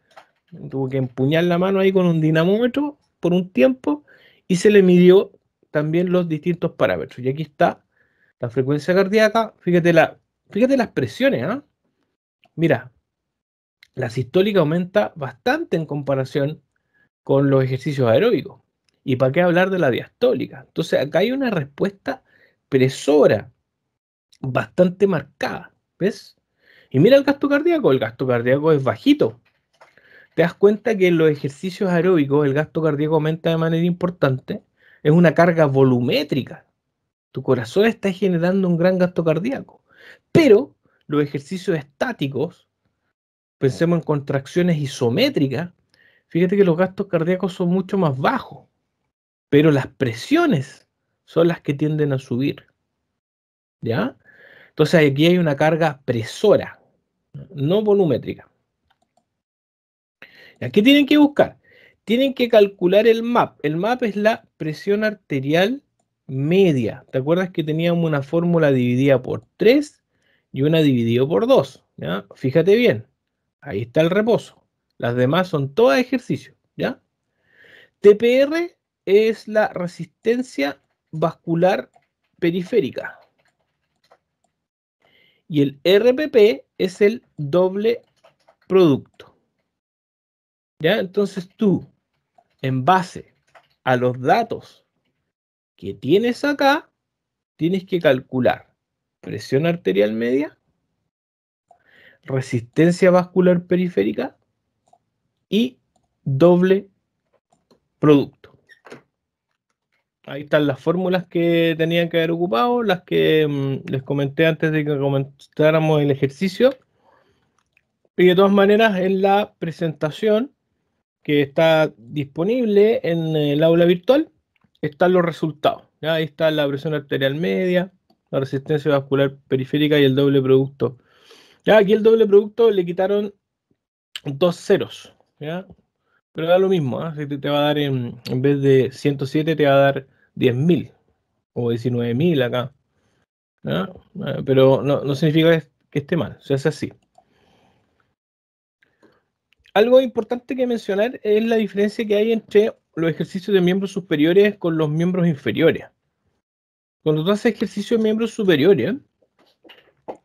A: Tuvo que empuñar la mano ahí con un dinamómetro por un tiempo y se le midió también los distintos parámetros. Y aquí está la frecuencia cardíaca. Fíjate las presiones, ¿ah? Mira, la sistólica aumenta bastante en comparación con los ejercicios aeróbicos. ¿Y para qué hablar de la diastólica? Entonces acá hay una respuesta presora bastante marcada, ¿ves? Y mira el gasto cardíaco es bajito. Te das cuenta que en los ejercicios aeróbicos el gasto cardíaco aumenta de manera importante, es una carga volumétrica. Tu corazón está generando un gran gasto cardíaco. Pero los ejercicios estáticos, pensemos en contracciones isométricas, fíjate que los gastos cardíacos son mucho más bajos, pero las presiones son las que tienden a subir, ¿ya? Entonces aquí hay una carga presora, no volumétrica. ¿Qué tienen que buscar? Tienen que calcular el MAP. El MAP es la presión arterial media. ¿Te acuerdas que teníamos una fórmula dividida por 3 y una dividida por 2? ¿Ya? Fíjate bien. Ahí está el reposo. Las demás son todas ejercicios, ¿ya? TPR es la resistencia vascular periférica. Y el RPP es el doble producto. ¿Ya? Entonces tú, en base a los datos que tienes acá, tienes que calcular presión arterial media, resistencia vascular periférica y doble producto. Ahí están las fórmulas que tenían que haber ocupado, las que les comenté antes de que comenzáramos el ejercicio. Y de todas maneras, en la presentación que está disponible en el aula virtual, están los resultados. ¿Ya? Ahí está la presión arterial media, la resistencia vascular periférica y el doble producto. Ya, aquí el doble producto le quitaron 2 ceros, ¿ya? Pero da lo mismo, ¿eh? Si te va a dar en vez de 107 te va a dar 10.000 o 19.000 acá, ¿ya? Pero no significa que esté mal, o sea, es así. Algo importante que mencionar es la diferencia que hay entre los ejercicios de miembros superiores con los miembros inferiores. Cuando tú haces ejercicios de miembros superiores,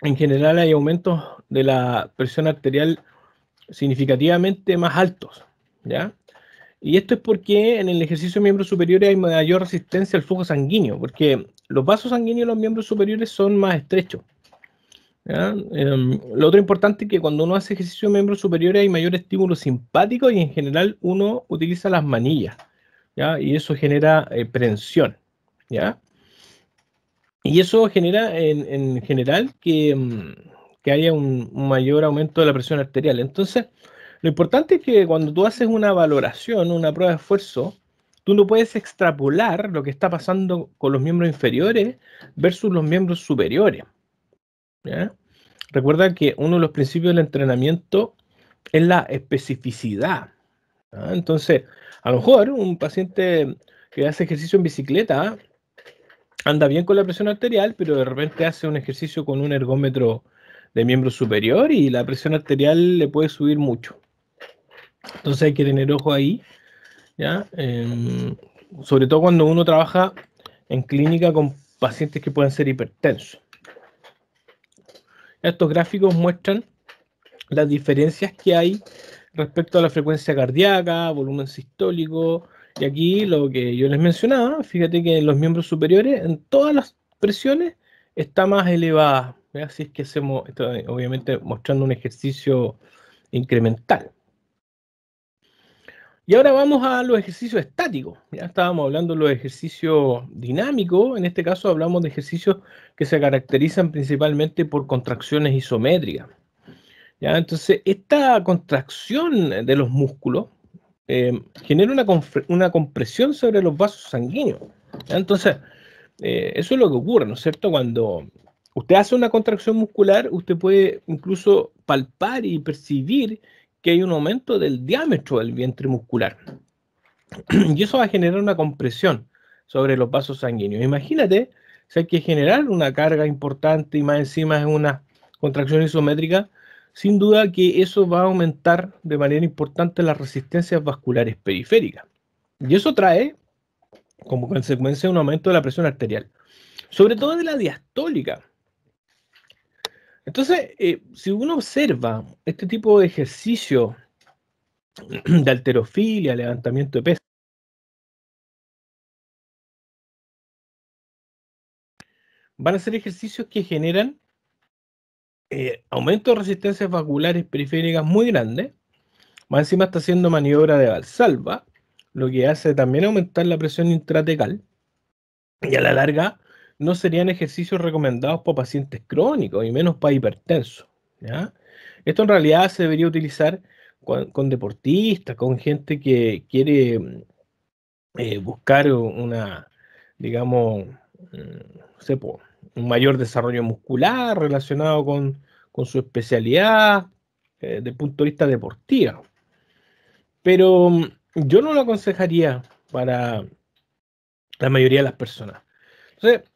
A: en general hay aumentos de la presión arterial significativamente más altos, ¿ya? Y esto es porque en el ejercicio de miembros superiores hay mayor resistencia al flujo sanguíneo, porque los vasos sanguíneos de los miembros superiores son más estrechos, ¿ya? Lo otro importante es que cuando uno hace ejercicio de miembros superiores hay mayor estímulo simpático y en general uno utiliza las manillas, ¿ya? Y eso genera prensión, ¿ya? Y eso genera en general que haya un mayor aumento de la presión arterial. Entonces, lo importante es que cuando tú haces una valoración, una prueba de esfuerzo, tú no puedes extrapolar lo que está pasando con los miembros inferiores versus los miembros superiores, ¿ya? Recuerda que uno de los principios del entrenamiento es la especificidad, ¿ya? Entonces, a lo mejor un paciente que hace ejercicio en bicicleta anda bien con la presión arterial, pero de repente hace un ejercicio con un ergómetro de miembro superior y la presión arterial le puede subir mucho. Entonces hay que tener ojo ahí, ¿ya? Sobre todo cuando uno trabaja en clínica con pacientes que puedan ser hipertensos. Estos gráficos muestran las diferencias que hay respecto a la frecuencia cardíaca, volumen sistólico, y aquí lo que yo les mencionaba, fíjate que en los miembros superiores, en todas las presiones, está más elevada. Así es que hacemos, esto, obviamente mostrando un ejercicio incremental. Y ahora vamos a los ejercicios estáticos. Ya estábamos hablando de los ejercicios dinámicos, en este caso hablamos de ejercicios que se caracterizan principalmente por contracciones isométricas. ¿Ya? Entonces, esta contracción de los músculos genera una compresión sobre los vasos sanguíneos. ¿Ya? Entonces, eso es lo que ocurre, ¿no es cierto? Cuando usted hace una contracción muscular, usted puede incluso palpar y percibir que hay un aumento del diámetro del vientre muscular. Y eso va a generar una compresión sobre los vasos sanguíneos. Imagínate si hay que generar una carga importante y más encima es una contracción isométrica, sin duda que eso va a aumentar de manera importante las resistencias vasculares periféricas. Y eso trae como consecuencia un aumento de la presión arterial, sobre todo de la diastólica. Entonces, si uno observa este tipo de ejercicio de halterofilia, levantamiento de peso, van a ser ejercicios que generan aumento de resistencias vasculares periféricas muy grandes. Más encima está haciendo maniobra de Valsalva, lo que hace también aumentar la presión intratecal. Y a la larga no serían ejercicios recomendados para pacientes crónicos y menos para hipertensos. ¿Ya? Esto en realidad se debería utilizar con deportistas, con gente que quiere buscar una, digamos, no sé, un mayor desarrollo muscular relacionado con su especialidad desde el punto de vista deportivo. Pero yo no lo aconsejaría para la mayoría de las personas. Entonces,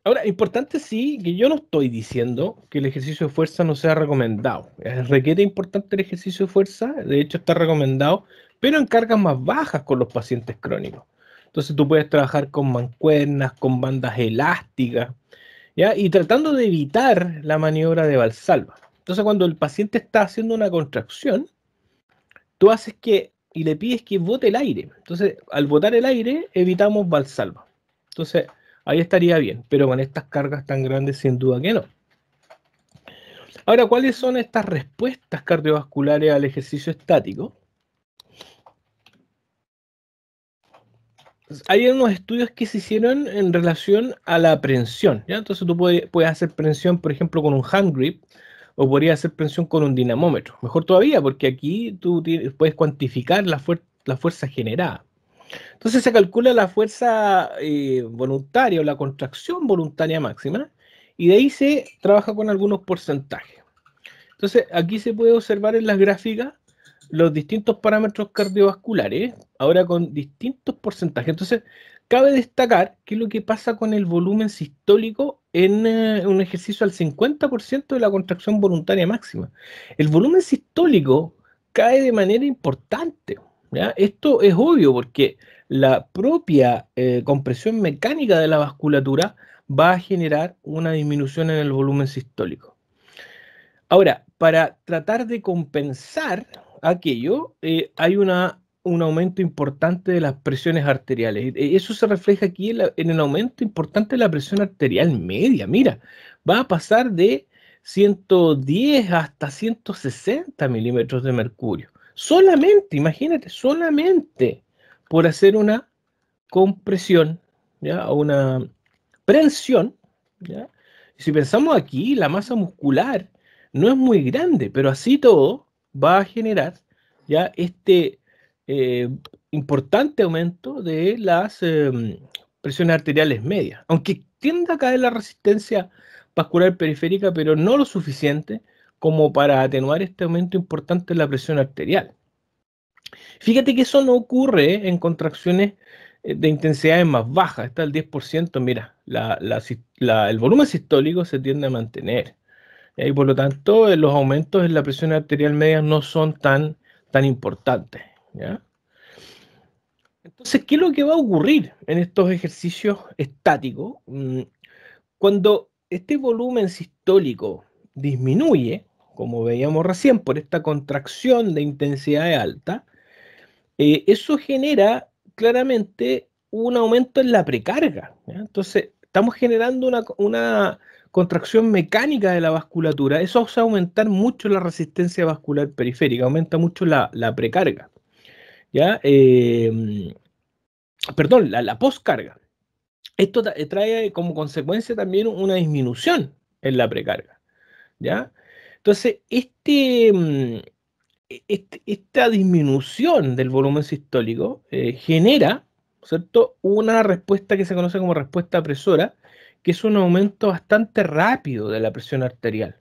A: ahora, importante sí, que yo no estoy diciendo que el ejercicio de fuerza no sea recomendado. Es requete importante el ejercicio de fuerza, de hecho está recomendado, pero en cargas más bajas con los pacientes crónicos. Entonces tú puedes trabajar con mancuernas, con bandas elásticas, ¿ya? Y tratando de evitar la maniobra de Valsalva. Entonces cuando el paciente está haciendo una contracción, tú haces que, y le pides que bote el aire. Entonces, al botar el aire, evitamos Valsalva. Entonces, ahí estaría bien, pero con estas cargas tan grandes, sin duda que no. Ahora, ¿cuáles son estas respuestas cardiovasculares al ejercicio estático? Hay unos estudios que se hicieron en relación a la prensión, ¿ya? Entonces tú puedes hacer prensión, por ejemplo, con un hand grip, o podrías hacer prensión con un dinamómetro. Mejor todavía, porque aquí tú puedes cuantificar la fuerza generada. Entonces se calcula la fuerza voluntaria o la contracción voluntaria máxima, y de ahí se trabaja con algunos porcentajes. Entonces aquí se puede observar en las gráficas los distintos parámetros cardiovasculares, ahora con distintos porcentajes. Entonces, cabe destacar qué es lo que pasa con el volumen sistólico en un ejercicio al 50% de la contracción voluntaria máxima. El volumen sistólico cae de manera importante, ¿ya? Esto es obvio porque la propia compresión mecánica de la vasculatura va a generar una disminución en el volumen sistólico. Ahora, para tratar de compensar aquello, hay un aumento importante de las presiones arteriales. Eso se refleja aquí en el aumento importante de la presión arterial media. Mira, va a pasar de 110 hasta 160 milímetros de mercurio. Solamente, imagínate, solamente por hacer una compresión, ¿ya? O una prensión, ¿ya? Y si pensamos aquí, la masa muscular no es muy grande, pero así todo va a generar ya este eh, importante aumento de las presiones arteriales medias, aunque tienda a caer la resistencia vascular periférica, pero no lo suficiente como para atenuar este aumento importante en la presión arterial. Fíjate que eso no ocurre en contracciones de intensidades más bajas, está al 10%, mira, el volumen sistólico se tiende a mantener. Y por lo tanto, los aumentos en la presión arterial media no son tan importantes, ¿ya? Entonces, ¿qué es lo que va a ocurrir en estos ejercicios estáticos? Cuando este volumen sistólico disminuye, como veíamos recién, por esta contracción de intensidad alta, eso genera claramente un aumento en la precarga, ¿ya? Entonces, estamos generando una contracción mecánica de la vasculatura. Eso hace aumentar mucho la resistencia vascular periférica, aumenta mucho la precarga, ¿ya? Perdón, la poscarga. Esto trae como consecuencia también una disminución en la precarga, ¿ya? Entonces, esta disminución del volumen sistólico genera, ¿cierto?, una respuesta que se conoce como respuesta presora, que es un aumento bastante rápido de la presión arterial,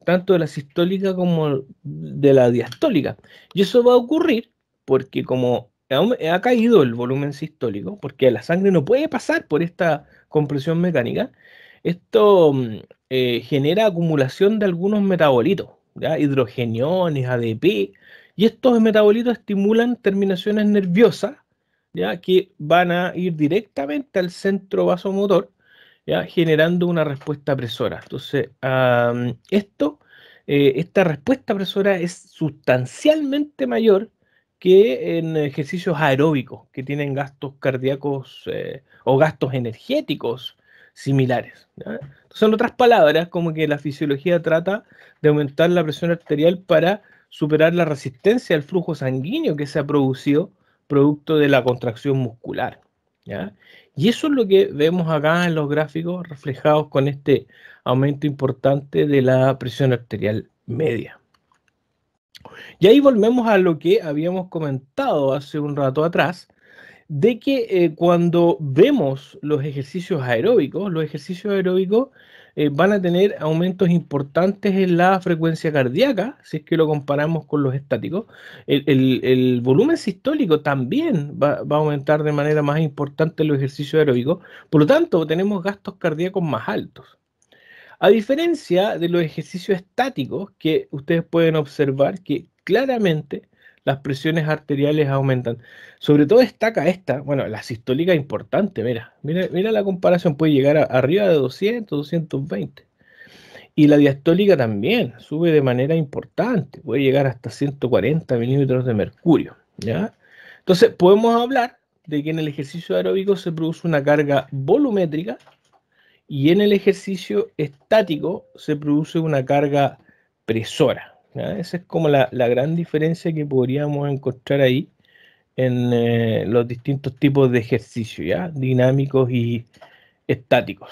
A: tanto de la sistólica como de la diastólica. Y eso va a ocurrir porque como ha caído el volumen sistólico, porque la sangre no puede pasar por esta compresión mecánica, esto genera acumulación de algunos metabolitos, ¿ya? Hidrogeniones, ADP, y estos metabolitos estimulan terminaciones nerviosas, ¿ya? Que van a ir directamente al centro vasomotor, ¿ya? Generando una respuesta presora. Entonces, esta respuesta presora es sustancialmente mayor que en ejercicios aeróbicos que tienen gastos cardíacos o gastos energéticos similares, ¿ya? Entonces, en otras palabras, como que la fisiología trata de aumentar la presión arterial para superar la resistencia al flujo sanguíneo que se ha producido producto de la contracción muscular, ¿ya? Y eso es lo que vemos acá en los gráficos reflejados con este aumento importante de la presión arterial media. Y ahí volvemos a lo que habíamos comentado hace un rato atrás, de que cuando vemos los ejercicios aeróbicos van a tener aumentos importantes en la frecuencia cardíaca, si es que lo comparamos con los estáticos. El volumen sistólico también va a aumentar de manera más importante en los ejercicios aeróbicos, por lo tanto tenemos gastos cardíacos más altos. A diferencia de los ejercicios estáticos, que ustedes pueden observar que claramente las presiones arteriales aumentan. Sobre todo destaca esta, bueno, la sistólica importante, mira la comparación, puede llegar arriba de 200, 220. Y la diastólica también sube de manera importante, puede llegar hasta 140 milímetros de mercurio, ¿ya? Entonces, podemos hablar de que en el ejercicio aeróbico se produce una carga volumétrica y en el ejercicio estático se produce una carga presora, ¿ya? Esa es como la gran diferencia que podríamos encontrar ahí en los distintos tipos de ejercicio, ¿ya? Dinámicos y estáticos.